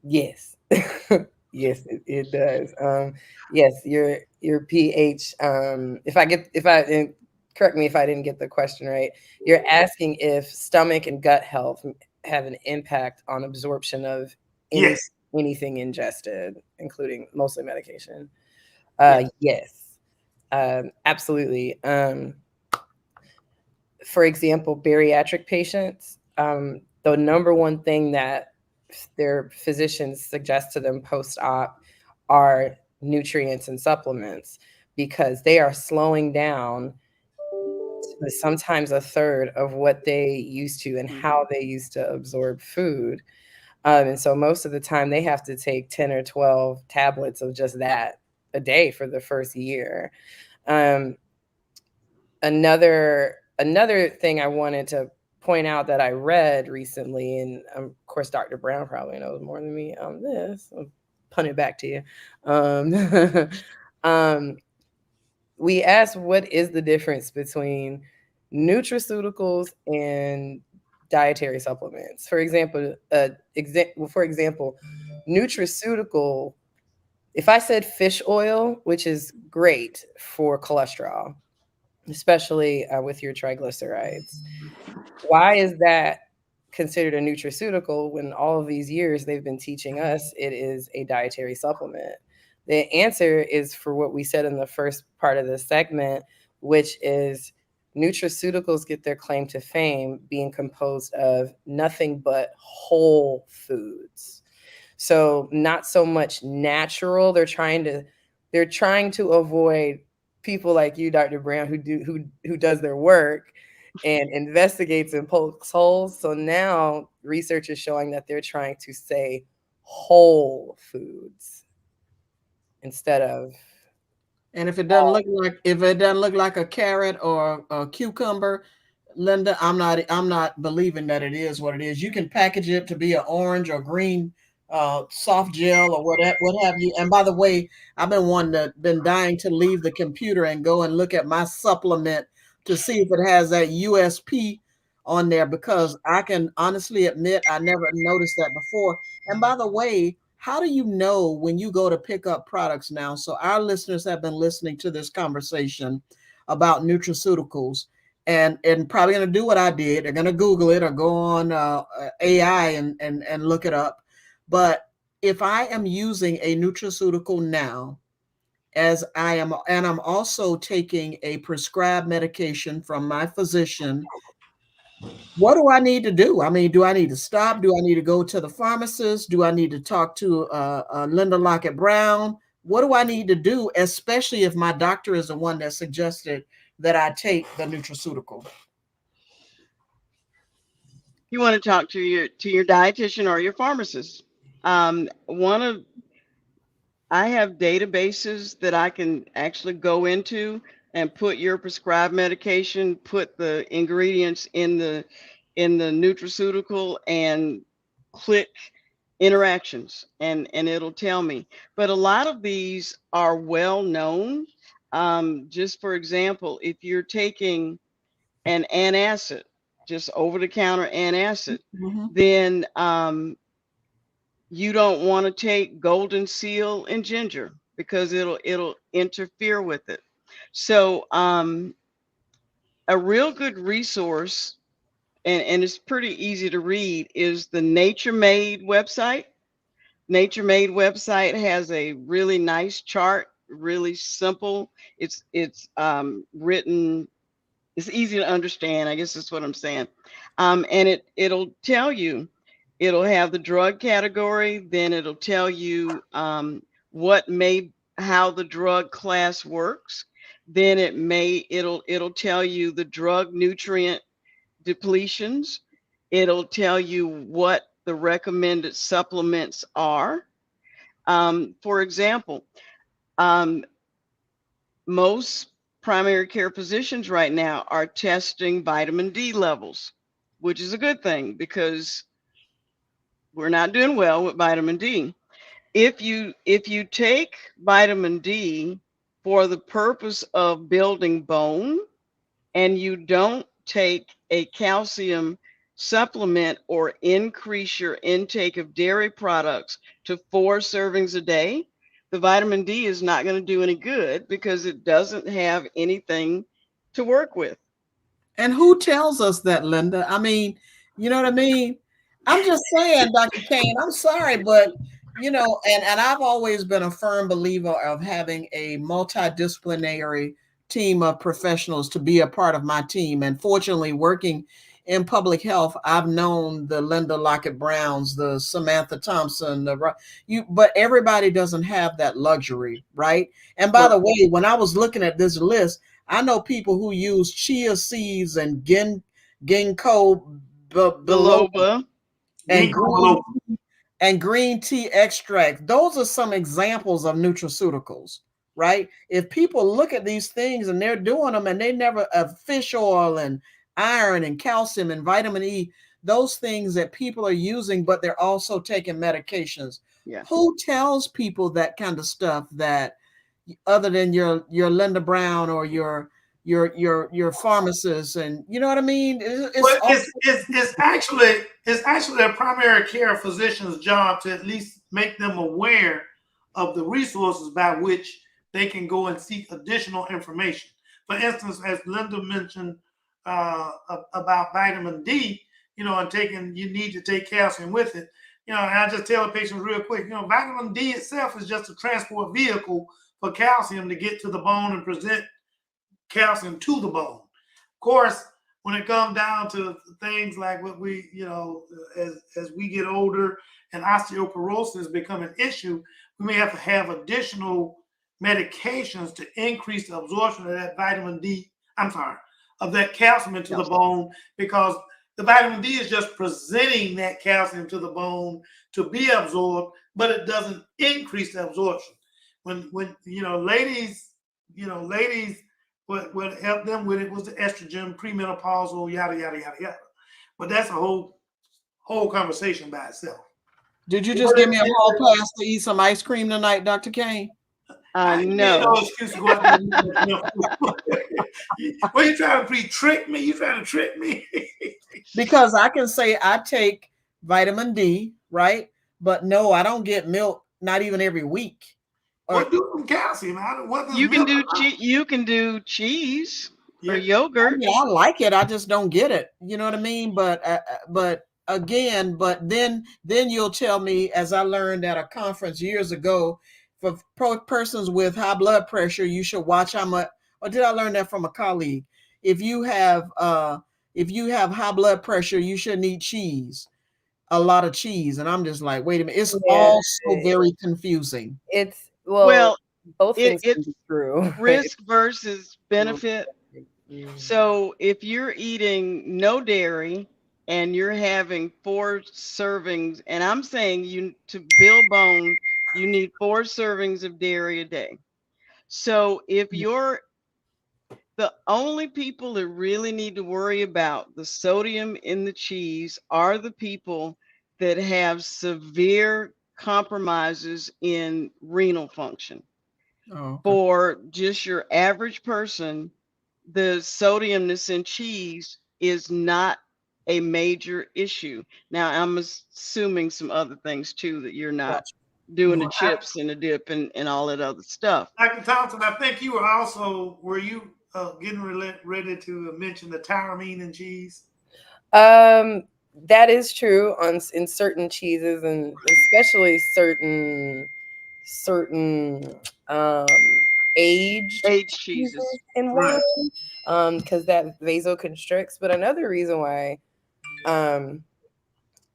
Yes. Yes, it does. Yes, your pH. And correct me if I didn't get the question right. You're asking if stomach and gut health have an impact on absorption of anything ingested, including mostly medication. Yes, absolutely. For example, bariatric patients, the number one thing that their physicians suggest to them post-op are nutrients and supplements, because they are slowing down to sometimes a third of what they used to and how they used to absorb food. And so most of the time they have to take 10 or 12 tablets of just that a day for the first year. Another thing I wanted to point out that I read recently, and of course Dr. Brown probably knows more than me on this. I'll punt it back to you. We asked, what is the difference between nutraceuticals and dietary supplements? For example, nutraceutical. If I said fish oil, which is great for cholesterol, especially with your triglycerides, why is that considered a nutraceutical when all of these years they've been teaching us it is a dietary supplement? The answer is for what we said in the first part of the segment, which is nutraceuticals get their claim to fame being composed of nothing but whole foods. So not so much natural. They're trying to avoid people like you, Dr. Brown, who does their work and investigates and pokes holes. So now research is showing that they're trying to say whole foods instead of. And if it doesn't look like a carrot or a cucumber, Linda, I'm not believing that it is what it is. You can package it to be an orange or green soft gel or what have you. And by the way, I've been dying to leave the computer and go and look at my supplement to see if it has that USP on there, because I can honestly admit I never noticed that before. And by the way, how do you know when you go to pick up products now? So our listeners have been listening to this conversation about nutraceuticals and probably going to do what I did. They're going to Google it or go on AI and look it up. But if I am using a nutraceutical now, as I am, and I'm also taking a prescribed medication from my physician, what do I need to do? I mean, do I need to stop? Do I need to go to the pharmacist? Do I need to talk to Linda Lockett Brown? What do I need to do, especially if my doctor is the one that suggested that I take the nutraceutical? You want to talk to your dietitian or your pharmacist. One of I have databases that I can actually go into and put your prescribed medication, put the ingredients in the nutraceutical and click interactions and it'll tell me. But a lot of these are well known. Just for example, if you're taking an antacid, just over the counter antacid, Mhm. then you don't want to take golden seal and ginger because it'll interfere with it. So a real good resource, and it's pretty easy to read, is the Nature Made website. Nature Made website has a really nice chart, really simple. It's written, it's easy to understand. I guess that's what I'm saying. And it'll tell you, it'll have the drug category, then it'll tell you what may how the drug class works. Then it'll tell you the drug nutrient depletions. It'll tell you what the recommended supplements are. For example, um, most primary care physicians right now are testing vitamin D levels, which is a good thing because we're not doing well with vitamin D. If you take vitamin D for the purpose of building bone and you don't take a calcium supplement or increase your intake of dairy products to 4 servings a day, the vitamin D is not going to do any good because it doesn't have anything to work with. And who tells us that, Linda? I mean, you know what I mean? I'm just saying, Dr. Kane, I'm sorry, but and I've always been a firm believer of having a multidisciplinary team of professionals to be a part of my team. And fortunately, working in public health, I've known the Linda Lockett Browns, the Samantha Thompson, but everybody doesn't have that luxury, right? And by the way, when I was looking at this list, I know people who use chia seeds and ginkgo biloba Biloba. and Ginkgo green biloba. and green tea extract. Those are some examples of nutraceuticals, right? If people look at these things and they're doing them and they never fish oil and iron and calcium and vitamin E, those things that people are using, but they're also taking medications. Yeah. Who tells people that kind of stuff, that other than your Linda Brown or your pharmacist? And you know what I mean? It's Well, all, it's actually a primary care physician's job to at least make them aware of the resources by which they can go and seek additional information. For instance, as Linda mentioned about vitamin D, and you need to take calcium with it. And I just tell the patients real quick, vitamin D itself is just a transport vehicle for calcium to get to the bone and present calcium to the bone. Of course, when it comes down to things like what we, as we get older and osteoporosis become an issue, we may have to have additional medications to increase the absorption of that vitamin D. I'm sorry, of that calcium into the bone, because the vitamin D is just presenting that calcium to the bone to be absorbed, but it doesn't increase the absorption. When ladies, what helped them with it was the estrogen, premenopausal, yada yada yada yada. But that's a whole conversation by itself. did you just give me a hall pass to eat some ice cream tonight, Dr. Kane? I ain't no No. excuse to go out there and eat that. Well, you trying to trick me? You trying to trick me? Because I can say I take vitamin D, right? But no, I don't get milk, not even every week. Or do some calcium. What does You can milk do about? you can do cheese or Yeah. I yogurt. mean, I like it. I just don't get it. You know what I mean? But again, but then you'll tell me, as I learned at a conference years ago, for persons with high blood pressure, you should watch how much. Or did I learn that from a colleague? If you have high blood pressure, you shouldn't eat cheese, a lot of cheese. And I'm just like, wait a minute, it's Yeah, all so very confusing. it's Well, both things can it's be true. risk versus benefit. Mhm. So if you're eating no dairy and you're having 4 servings, and I'm saying you to build bone, you need 4 servings of dairy a day. So if you're the only people that really need to worry about the sodium in the cheese are the people that have severe compromises in renal function. Oh, okay. For just your average person, the sodium that's in cheese is not a major issue. Now, I'm assuming some other things too, that you're not Gotcha. doing the Mhm. chips and the dip and all that other stuff. Dr. Thompson, I think you were you getting ready to mention the tyramine in cheese? Um, that is true in certain cheeses, and especially certain um aged Aged cheeses cheeses. and Right. wine, because that vasoconstricts. But another reason why um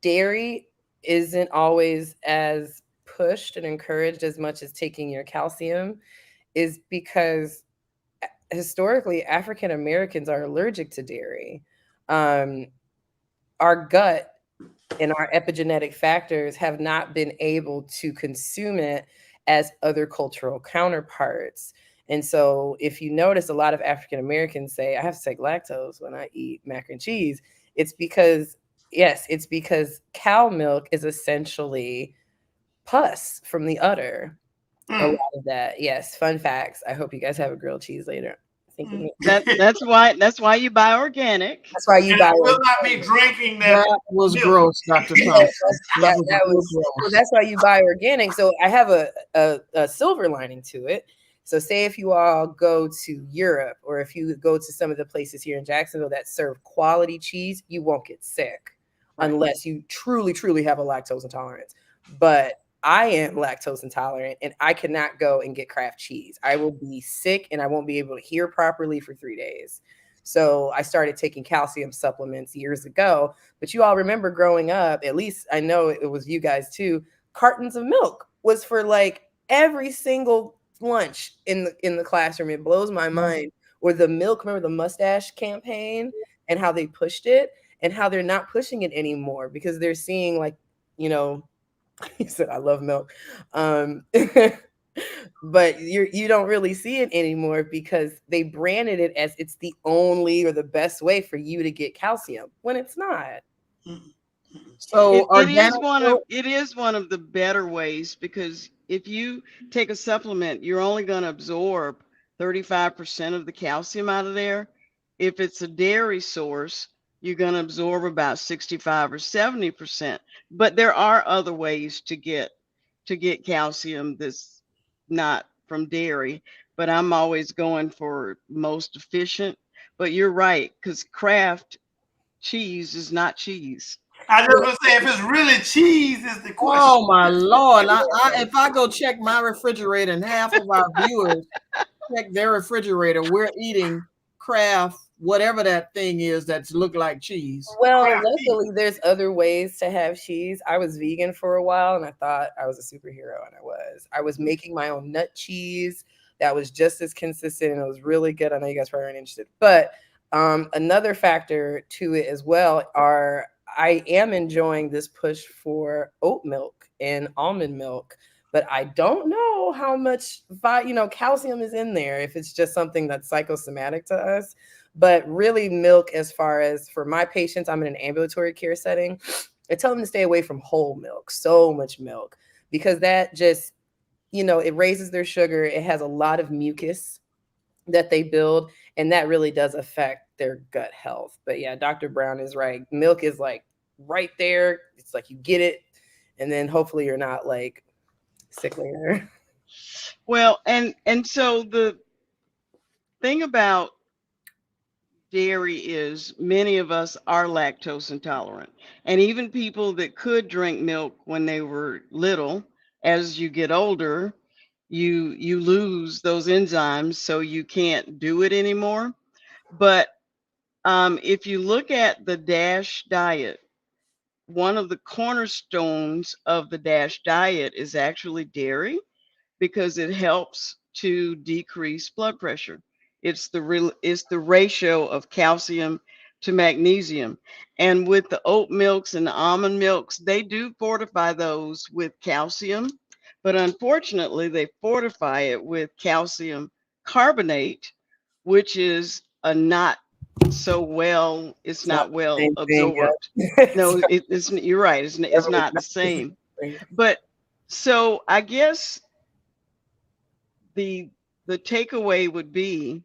dairy isn't always as pushed and encouraged as much as taking your calcium is because historically African Americans are allergic to dairy. Um, our gut and our epigenetic factors have not been able to consume it as other cultural counterparts. And so, if you notice, a lot of African Americans say, I have to take lactose when I eat mac and cheese. It's because, yes, it's because cow milk is essentially pus from the udder. A lot Mm. of that. Yes, fun facts. I hope you guys have a grilled cheese later. I think we Mm. need, That that's why you buy organic. that's why you And buy I will not be organic. drinking that That was milk. gross, Dr. Yeah, Thompson. That was that real was so gross. that's why you buy organic. So I have a silver lining to it. So say if you all go to Europe, or if you go to some of the places here in Jacksonville that serve quality cheese, you won't get sick Right. unless you truly, truly have a lactose intolerance. But I am lactose intolerant and I cannot go and get Kraft cheese. I will be sick and I won't be able to hear properly for 3 days. So I started taking calcium supplements years ago. But you all remember growing up, at least I know it was you guys too, cartons of milk was for like every single lunch in the classroom. It blows my mind. Or the milk, remember the mustache campaign and how they pushed it, and how they're not pushing it anymore because they're seeing, like, you know, he said I love milk. But you don't really see it anymore because they branded it as it's the only or the best way for you to get calcium when it's not. Mm. So It organic is one of milk. the better ways, because if you take a supplement, you're only going to absorb 35% of the calcium out of there. If it's a dairy source, you're going to absorb about 65 or 70%. But there are other ways to get calcium that's not from dairy, but I'm always going for most efficient. But you're right, because Kraft cheese is not cheese. I just want to say, if it's really cheese, is the question. Oh my Lord. If I go check my refrigerator, and half of our viewers check their refrigerator, we're eating Kraft, whatever that thing is that's look like cheese. Well, Kraft cheese. luckily, there's other ways to have cheese. I was vegan for a while, and I thought I was a superhero, and I was. I was making my own nut cheese that was just as consistent, and it was really good. I know you guys probably aren't interested, but another factor to it as well are I am enjoying this push for oat milk and almond milk, but I don't know how much calcium is in there. If it's just something that's psychosomatic to us. But really, milk, as far as for my patients, I'm in an ambulatory care setting. I tell them to stay away from whole milk, so much milk, because that just, it raises their sugar. It has a lot of mucus that they build, and that really does affect their gut health. But yeah, Dr. Brown is right. Milk is like right there. It's like you get it, and then hopefully you're not like sick later. Well, and so the thing about dairy is many of us are lactose intolerant. And even people that could drink milk when they were little, as you get older, you lose those enzymes, so you can't do it anymore. But if you look at the DASH diet, one of the cornerstones of the DASH diet is actually dairy, because it helps to decrease blood pressure. It's the ratio of calcium to magnesium. And with the oat milks and the almond milks, they do fortify those with calcium, but unfortunately, they fortify it with calcium carbonate, which is a not so well, it's It's not not the well same thing. absorbed. It's No, it's, you're right, it's definitely not the not the same. same thing. But so I guess the the takeaway would be,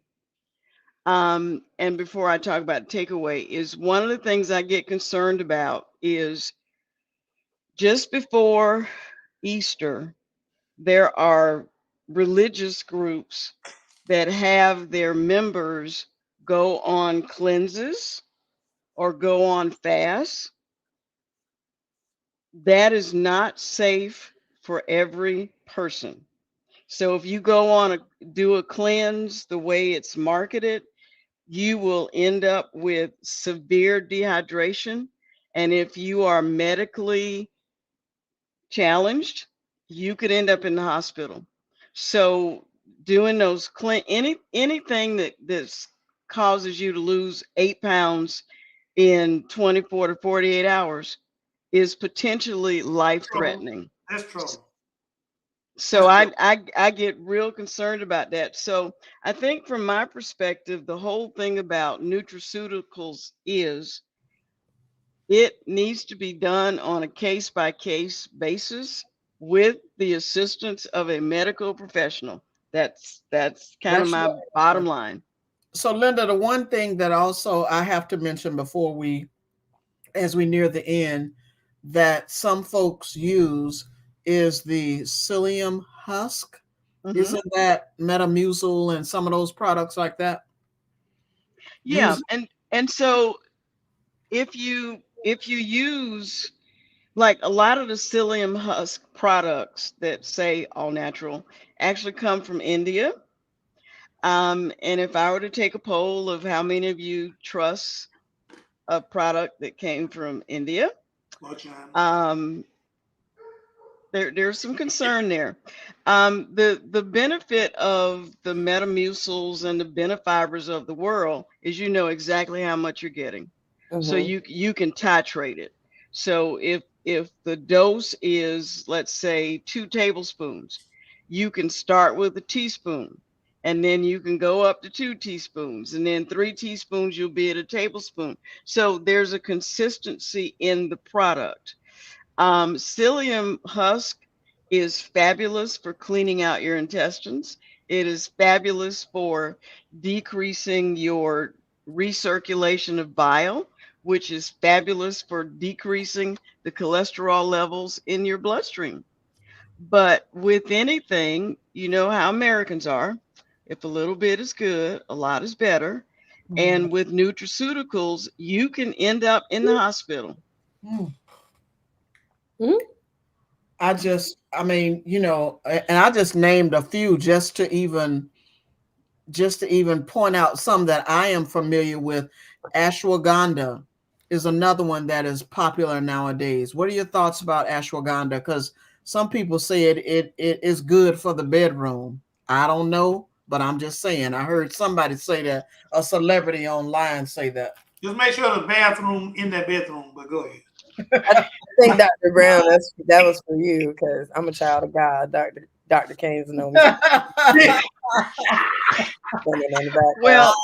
and before I talk about takeaway, is one of the things I get concerned about is just before Easter, there are religious groups that have their members go on cleanses or go on fasts. That is not safe for every person. So if you go on do a cleanse the way it's marketed, you will end up with severe dehydration. And if you are medically challenged, you could end up in the hospital. So doing those anything that causes you to lose 8 pounds in 24 to 48 hours is potentially life Trouble. threatening. That's trouble. So I get real concerned about that. So I think from my perspective, the whole thing about nutraceuticals is it needs to be done on a case by case basis with the assistance of a medical professional. That's kind of That's my right. bottom line. So, Linda, the one thing that also I have to mention before as we near the end, that some folks use is the psyllium husk. Hmm. Isn't that Metamucil and some of those products like that? Yeah, Use and so if you use like a lot of the psyllium husk products that say all natural actually come from India. And if I were to take a poll of how many of you trust a product that came from India, Or China. um, there's some concern there. The benefit of the Metamucils and the Benefibers of the world is you know exactly how much you're getting, so Mhm. you can titrate it. So if the dose is, let's say, 2 tablespoons, you can start with a teaspoon, and then you can go up to 2 teaspoons, and then 3 teaspoons you'll be at a tablespoon. So there's a consistency in the product. Psyllium husk is fabulous for cleaning out your intestines. It is fabulous for decreasing your recirculation of bile, which is fabulous for decreasing the cholesterol levels in your bloodstream. But with anything, you know how Americans are. If a little bit is good, a lot is better. Mhm. And with nutraceuticals, you can end up in the hospital. Mm. Mhm. I mean, and I just named a few just to even point out some that I am familiar with. Ashwagandha is another one that is popular nowadays. What are your thoughts about ashwagandha? Because some people say it is good for the bedroom. I don't know, but I'm just saying. I heard somebody say that, a celebrity online say that. Just make sure the bathroom in that bedroom. But go ahead. I think Dr. Brown, that was for you because I'm a child of God. Dr. Keynes know me. Standing on the back. Well,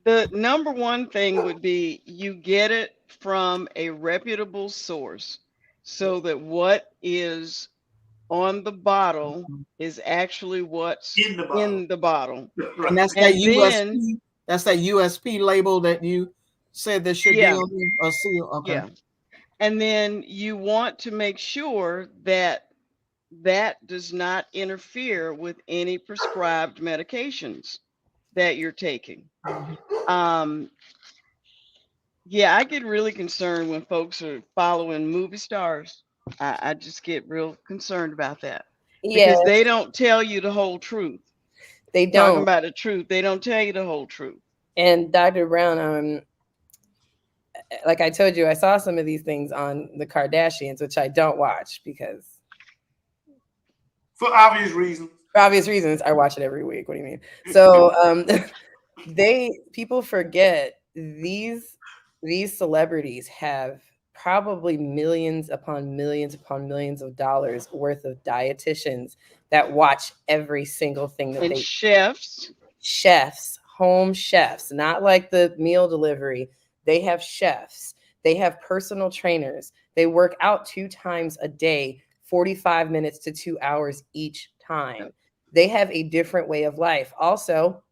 the number one thing would be you get it from a reputable source so that what is on the bottle is actually what's In the bottle. in the bottle. And Right. that's that And then, USP. That's that USP label that you said that should be yeah, on here. A seal. Okay. yeah. And then you want to make sure that that does not interfere with any prescribed medications that you're taking. Um, Yeah, I get really concerned when folks are following movie stars. I just get real concerned about that Yeah, because they don't tell you the whole truth. they Talking don't. about the truth, they don't tell you the whole truth. And Dr. Brown, like I told you, I saw some of these things on the Kardashians, which I don't watch because For obvious reasons. for obvious reasons, I watch it every week. What do you mean? So people forget these celebrities have probably millions upon millions upon millions of dollars worth of dietitians that watch every single thing that And they chefs. chefs, home chefs, not like the meal delivery. They have chefs. They have personal trainers. They work out 2 times a day, 45 minutes to 2 hours each time. They have a different way of life. Also,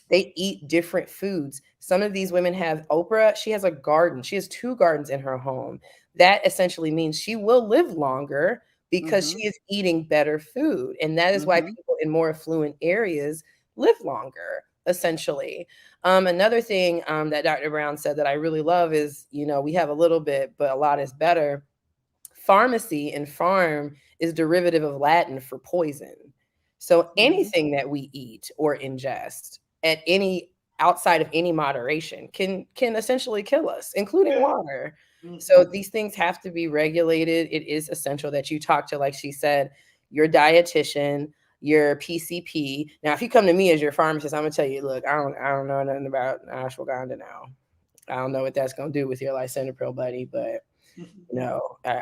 they eat different foods. Some of these women have Oprah, she has a garden. She has 2 gardens in her home. That essentially means she will live longer because she is eating better food. And that is why people in more affluent areas live longer, essentially. Another thing that Dr. Brown said that I really love is, we have a little bit, but a lot is better. Pharmacy and farm is derivative of Latin for poison. So anything that we eat or ingest at any outside of any moderation can essentially kill us, including water. So these things have to be regulated. It is essential that you talk to, like she said, your dietitian, your PCP. Now, if you come to me as your pharmacist, I'm gonna tell you, look, I don't know nothing about ashwagandha now. I don't know what that's gonna do with your lisinopril, buddy, but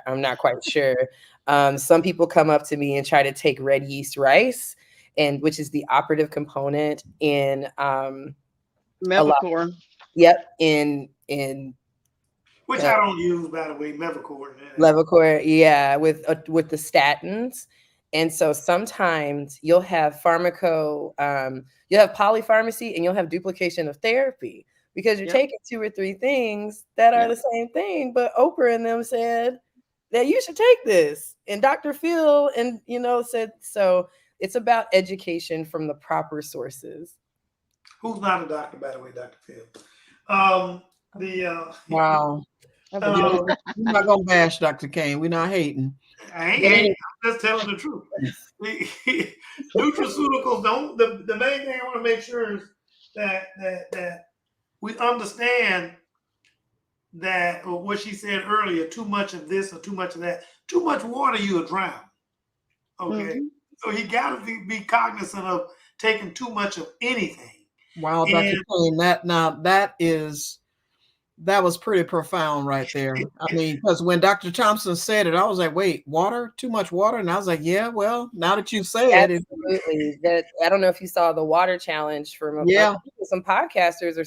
I'm not quite sure. Some people come up to me and try to take red yeast rice, and which is the operative component in Mevacor. Yep, in Which I don't use, by the way, Mevacor. Levacor, yeah, with the statins. And so sometimes you'll have you'll have polypharmacy and you'll have duplication of therapy because you're taking 2 or 3 things that are the same thing. But Oprah and them said that you should take this. And Dr. Phil and, said, so it's about education from the proper sources. Who's not a doctor, by the way, Dr. Phil? Wow. We're not gonna bash Dr. Kane. We're not hating. I ain't. I'm just telling the truth. Nutraceuticals don't. The main thing I want to make sure is that we understand that what she said earlier. Too much of this or too much of that. Too much water, you'll drown. Okay, so he got to be cognizant of taking too much of anything. Wow, Dr. Kane, that was pretty profound right there. I mean, because when Dr. Thompson said it, I was like, wait, water? Too much water? And I was like, yeah, well, now that you say it. Absolutely. I don't know if you saw the water challenge from some podcasters or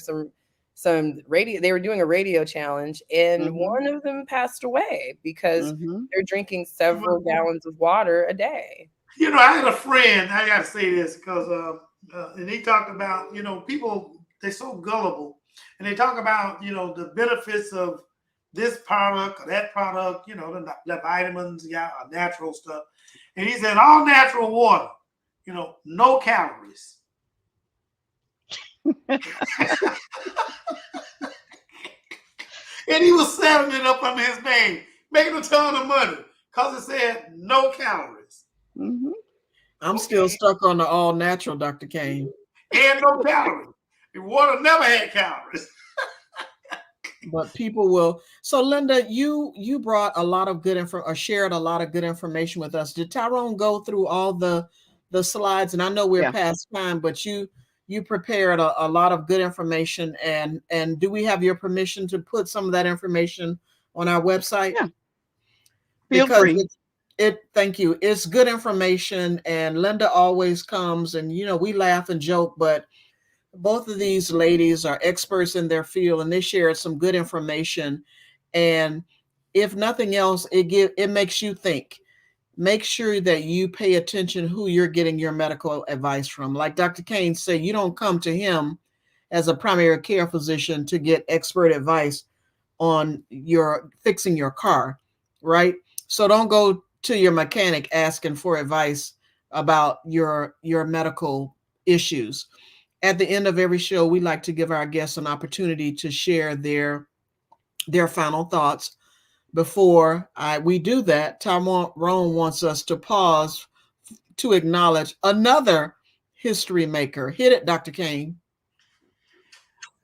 some radio. They were doing a radio challenge, and one of them passed away because they're drinking several gallons of water a day. I had a friend, I got to say this because, and he talked about, people, they're so gullible. And they talk about, the benefits of this product or that product, the vitamins, natural stuff. And he said, all natural water, no calories. And he was selling it up under his name, making a ton of money because it said no calories. I'm still stuck on the all natural, Dr. Kane. And no calories. The water never had calories. But people will. So, Linda, you brought a lot of good or shared a lot of good information with us. Did Tyrone go through all the slides? And I know we're past time, but you prepared a lot of good information. And do we have your permission to put some of that information on our website? Yeah. Feel free. Thank you. It's good information, and Linda always comes, and we laugh and joke, but both of these ladies are experts in their field, and they shared some good information. And if nothing else, it makes you think. Make sure that you pay attention who you're getting your medical advice from. Like Dr. Kane said, you don't come to him as a primary care physician to get expert advice on fixing your car, right? So don't go to your mechanic asking for advice about your medical issues. At the end of every show, we like to give our guests an opportunity to share their final thoughts. Before we do that, Tyrone wants us to pause to acknowledge another history maker. Hit it, Dr. Kane.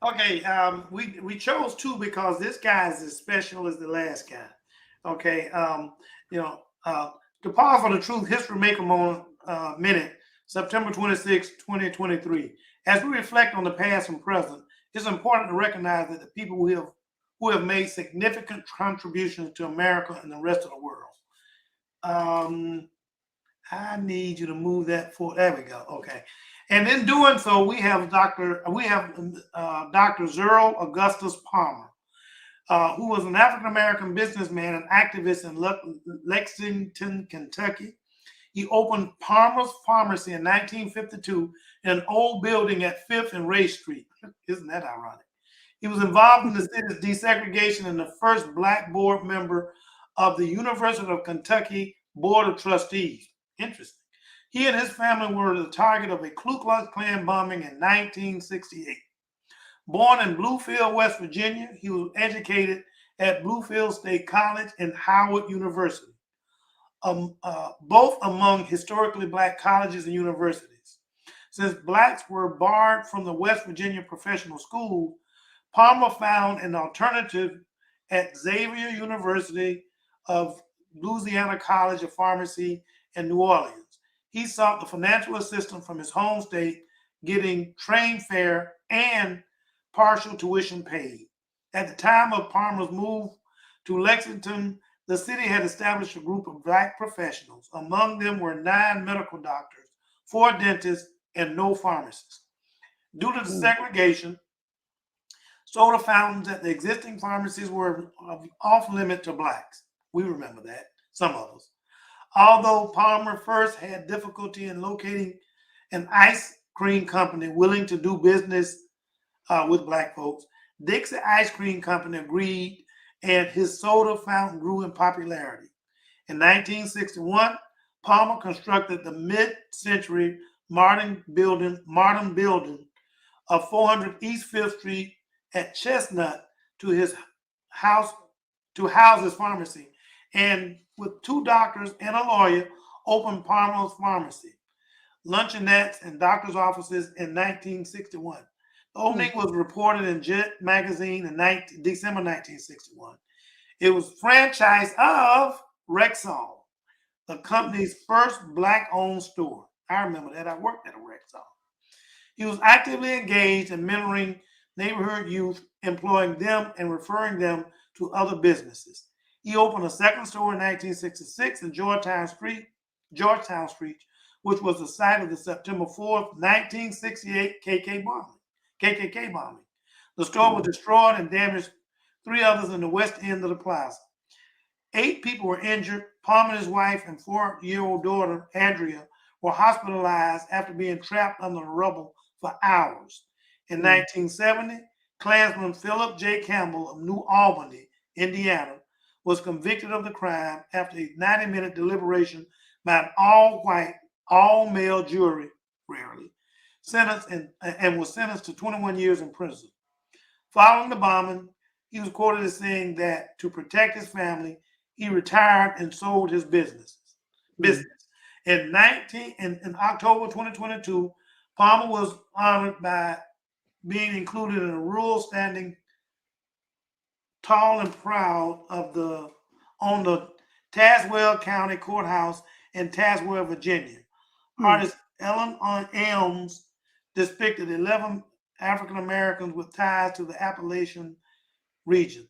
Okay, we chose 2 because this guy is as special as the last guy. Okay, to pause for the truth, history maker minute, September 26, 2023. As we reflect on the past and present, it's important to recognize that the people who have made significant contributions to America and the rest of the world. I need you to move that forward. There we go. Okay. And in doing so, we have Dr. Zerl Augustus Palmer, who was an African-American businessman and activist in Lexington, Kentucky. He opened Palmer's Pharmacy in 1952 in an old building at 5th and Ray Street. Isn't that ironic? He was involved in the city's desegregation and the first Black board member of the University of Kentucky Board of Trustees. Interesting. He and his family were the target of a Ku Klux Klan bombing in 1968. Born in Bluefield, West Virginia, he was educated at Bluefield State College and Howard University, both among historically Black colleges and universities. Since Blacks were barred from the West Virginia professional school, Palmer found an alternative at Xavier University of Louisiana College of Pharmacy in New Orleans. He sought the financial assistance from his home state, getting train fare and partial tuition paid. At the time of Palmer's move to Lexington, the city had established a group of Black professionals. Among them were 9 medical doctors, 4 dentists, and no pharmacists. Due to the segregation, soda fountains at the existing pharmacies were off limit to Blacks. We remember that, some of us. Although Palmer first had difficulty in locating an ice cream company willing to do business with Black folks, Dixie Ice Cream Company agreed, and his soda fountain grew in popularity. In 1961, Palmer constructed the mid-century modern building of 400 East 5th Street at Chestnut to house his pharmacy, and with 2 doctors and a lawyer, opened Palmer's Pharmacy, luncheonettes, and doctor's offices in 1961. The opening was reported in Jet magazine in December 1961. It was franchise of Rexall, the company's first Black-owned store. I remember that. I worked at a Rexall. He was actively engaged in mentoring neighborhood youth, employing them and referring them to other businesses. He opened a second store in 1966 in Georgetown Street, which was the site of the September 4th, 1968 KKK bombing. The store was destroyed and damaged 3 others in the west end of the plaza. 8 people were injured. Palmer and his wife and 4-year-old daughter, Andrea, were hospitalized after being trapped under the rubble for hours. In 1970, Klansman Philip J. Campbell of New Albany, Indiana, was convicted of the crime after a 90-minute deliberation by an all-white, all-male jury, rarely, sentenced and was sentenced to 21 years in prison. Following the bombing, he was quoted as saying that to protect his family, he retired and sold his business. In October 2022, Palmer was honored by being included in a rule standing tall and proud on the Tazewell County Courthouse in Tazewell, Virginia. Artist Ellen Elms depicted 11 African Americans with ties to the Appalachian region.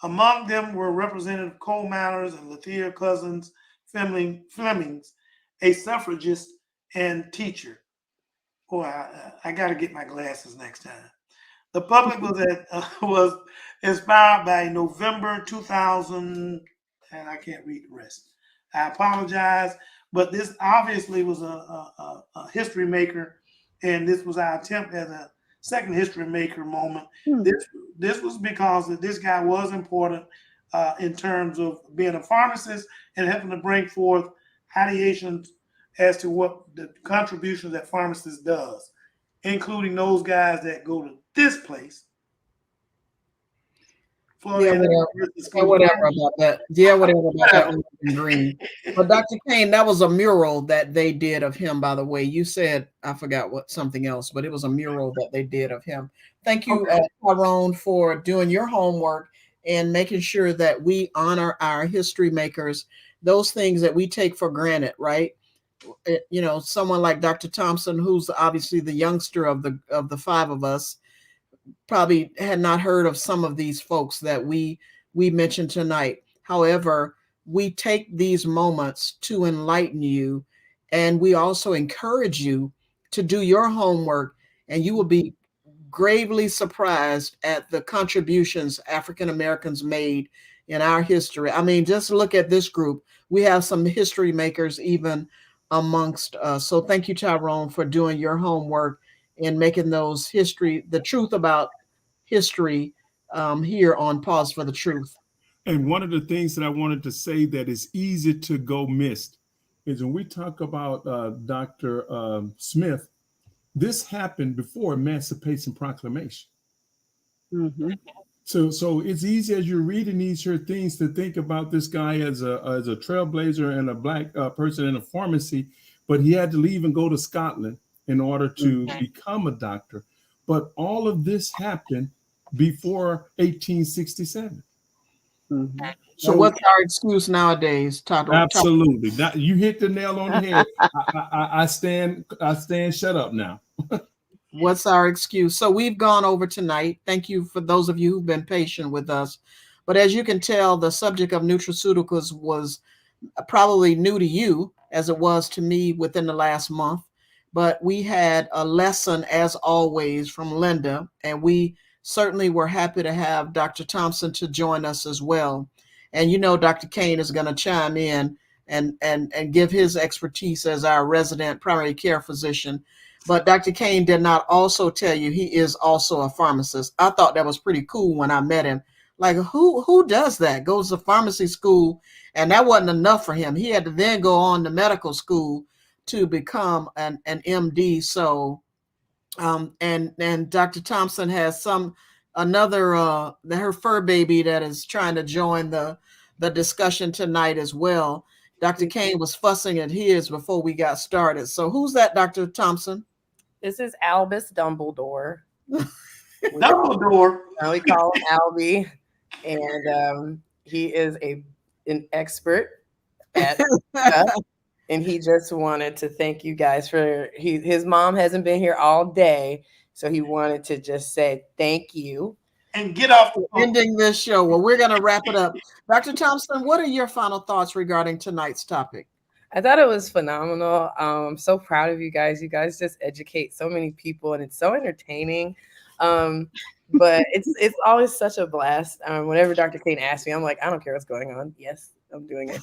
Among them were Representative Cole Manners and Lethia Cousins Flemings, a suffragist and teacher. Boy, I got to get my glasses next time. The public was inspired by November 2000, and I can't read the rest. I apologize, but this obviously was a history maker, and this was our attempt at a second history maker moment. This was because this guy was important in terms of being a pharmacist and helping to bring forth ideations as to what the contributions that pharmacist does, including those guys that go to this place. Whatever about that. Yeah, whatever about that green. But Dr. Kane, that was a mural that they did of him, by the way. You said, I forgot something else, but it was a mural that they did of him. Thank you, Tyrone, for doing your homework and making sure that we honor our history makers, those things that we take for granted, right? You know, someone like Dr. Thompson, who's obviously the youngster of the 5 of us, probably had not heard of some of these folks that we mentioned tonight. However, we take these moments to enlighten you, and we also encourage you to do your homework, and you will be gravely surprised at the contributions African Americans made in our history. I mean, just look at this group. We have some history makers even amongst us. So thank you, Tyrone, for doing your homework and making those history, the truth about history here on Pause for the Truth. And one of the things that I wanted to say that is easy to go missed is when we talk about Dr. Smith, this happened before Emancipation Proclamation. Mm-hmm. So it's easy as you're reading these here things to think about this guy as a trailblazer and a black person in a pharmacy, but he had to leave and go to Scotland in order to become a doctor. But all of this happened before 1867. Mm-hmm. So So what's our excuse nowadays, Tyrone? absolutely, you hit the nail on the head. I stand shut up now. What's our excuse? So we've gone over tonight. Thank you for those of you who've been patient with us. But as you can tell, the subject of nutraceuticals was probably new to you as it was to me within the last month. But we had a lesson, as always, from Linda, and we certainly were happy to have Dr. Thompson to join us as well. And you know, Dr. Kane is going to chime in and give his expertise as our resident primary care physician. But Dr. Kane did not also tell you he is also a pharmacist. I thought that was pretty cool when I met him. Like, who does that? Goes to pharmacy school, and that wasn't enough for him. He had to then go on to medical school to become an MD. So, and Dr. Thompson has another her fur baby that is trying to join the discussion tonight as well. Dr. Kane was fussing at his before we got started. So who's that, Dr. Thompson? This is Albus Dumbledore. Dumbledore. We call him Albie, and he is an expert at stuff. And he just wanted to thank you guys for his mom hasn't been here all day, so he wanted to just say thank you and get off the phone. Ending this show. Well, we're going to wrap it up. Dr. Thompson, what are your final thoughts regarding tonight's topic? I thought it was phenomenal. I'm so proud of you guys. You guys just educate so many people, and it's so entertaining. But it's always such a blast. Whenever Dr. Kane asks me, I'm like, I don't care what's going on. Yes, I'm doing it.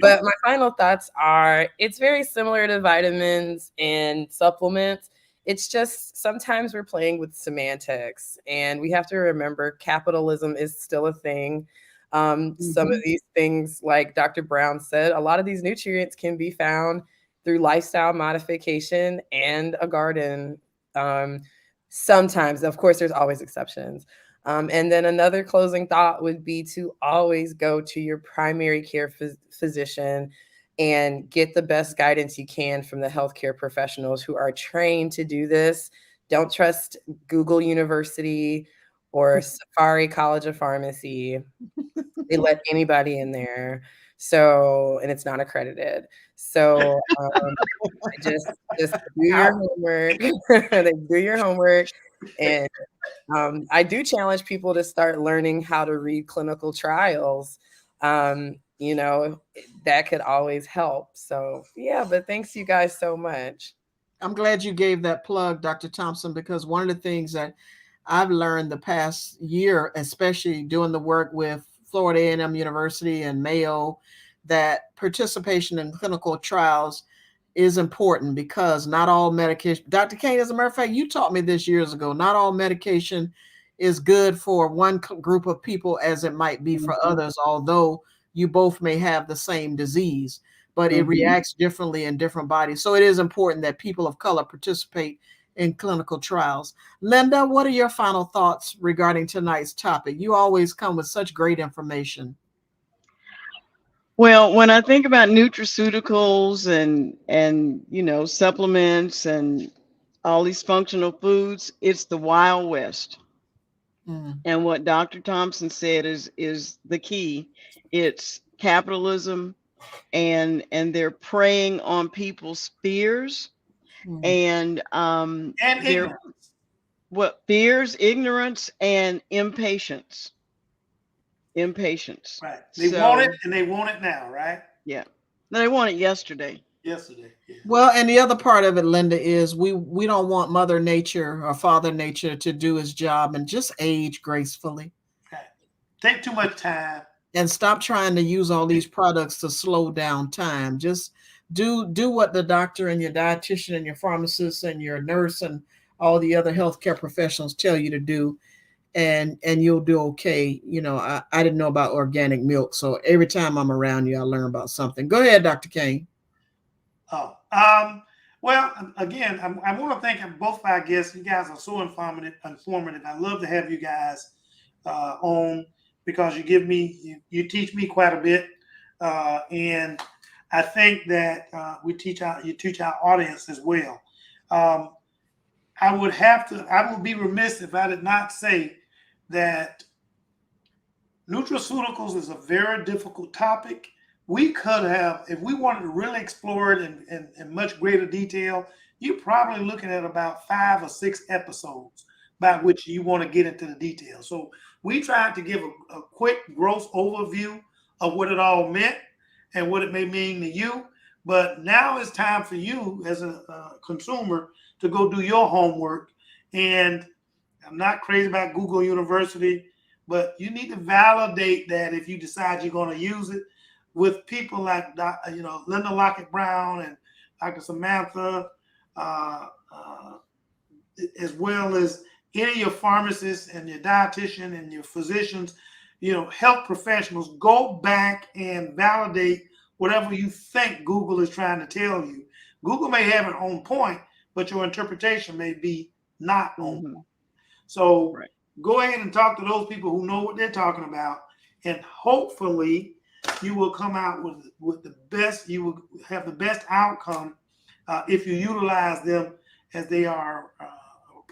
But my final thoughts are, it's very similar to vitamins and supplements. It's just sometimes we're playing with semantics, and we have to remember capitalism is still a thing. Some of these things, like Dr. Brown said, a lot of these nutrients can be found through lifestyle modification and a garden. Sometimes, of course, there's always exceptions. And then another closing thought would be to always go to your primary care physician and get the best guidance you can from the healthcare professionals who are trained to do this. Don't trust Google University or Safari College of Pharmacy. They let anybody in there. So, and it's not accredited. So just do your homework. Do your homework. And I do challenge people to start learning how to read clinical trials. You know, that could always help. So yeah, but thanks you guys so much. I'm glad you gave that plug, Dr. Thompson, because one of the things that I've learned the past year, especially doing the work with Florida A&M University and Mayo, that participation in clinical trials is important because not all medication, Dr. Kane, as a matter of fact, you taught me this years ago, not all medication is good for one group of people as it might be for others, although you both may have the same disease, but it reacts differently in different bodies. So it is important that people of color participate in clinical trials. Linda, what are your final thoughts regarding tonight's topic? You always come with such great information. Well, when I think about nutraceuticals and you know, supplements and all these functional foods, it's the Wild West. And what Dr. Thompson said is the key. It's capitalism, and they're preying on people's fears and they're ignorance. What fears, ignorance, and impatience. Impatience. Right. They want it So and they want it now, right? yeah, they want it yesterday. Yesterday. Yeah. Well, and the other part of it, Linda, is we don't want Mother Nature or Father Nature to do his job and just age gracefully Right. Take too much time. and stop trying to use all these products to slow down time. Just do what the doctor and your dietitian and your pharmacist and your nurse and all the other healthcare professionals tell you to do, and you'll do okay. You know, I didn't know about organic milk, so every time I'm around you, I learn about something. Go ahead, Dr. Kane. Oh, well, again, I want to thank both of our guests. You guys are so informative. I love to have you guys on because you give me, you teach me quite a bit, and I think that you teach our audience as well. I would be remiss if I did not say that nutraceuticals is a very difficult topic. We could have, if we wanted to really explore it in much greater detail, you're probably looking at about 5 or 6 episodes by which you want to get into the details. So we tried to give a quick, gross overview of what it all meant and what it may mean to you. But now it's time for you as a consumer to go do your homework. And I'm not crazy about Google University, but you need to validate that if you decide you're going to use it with people like Linda Lockett Brown and Dr. Samantha, as well as any of your pharmacists and your dietitian and your physicians, health professionals. Go back and validate whatever you think Google is trying to tell you. Google may have it on point, but your interpretation may be not on point. So go ahead and talk to those people who know what they're talking about, and hopefully you will come out with the best. You will have the best outcome if you utilize them as they are.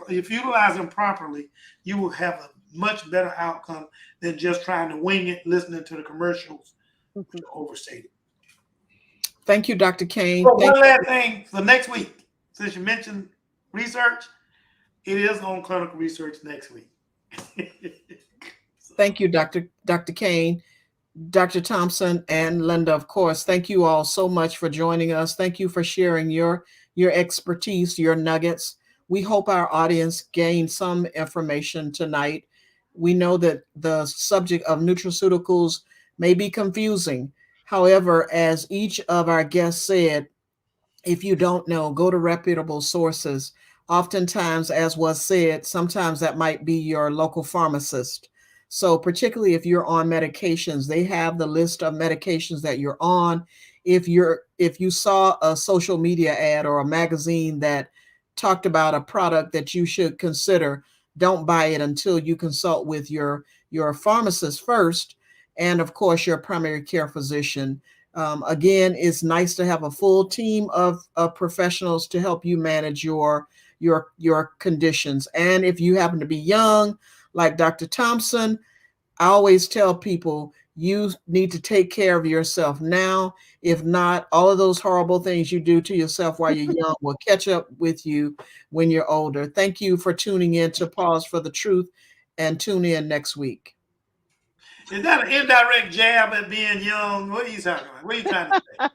If you utilize them properly, you will have a much better outcome than just trying to wing it, listening to the commercials, which are overstated. Thank you, Dr. Kane. One last thing for next week, since you mentioned research, it is on clinical research next week. Thank you, Dr. Kane, Dr. Thompson, and Linda, of course. Thank you all so much for joining us. Thank you for sharing your expertise, your nuggets. We hope our audience gained some information tonight. We know that the subject of nutraceuticals may be confusing. However, as each of our guests said, if you don't know, go to reputable sources. Oftentimes, as was said, sometimes that might be your local pharmacist. So particularly if you're on medications, they have the list of medications that you're on. If you saw a social media ad or a magazine that talked about a product that you should consider, don't buy it until you consult with your pharmacist first, and of course your primary care physician. Again, it's nice to have a full team of professionals to help you manage your conditions. And if you happen to be young, like Dr. Thompson, I always tell people you need to take care of yourself now. If not, all of those horrible things you do to yourself while you're young will catch up with you when you're older. Thank you for tuning in to Pause for the Truth, and tune in next week. Is that an indirect jab at being young? What are you talking about? What are you trying to say?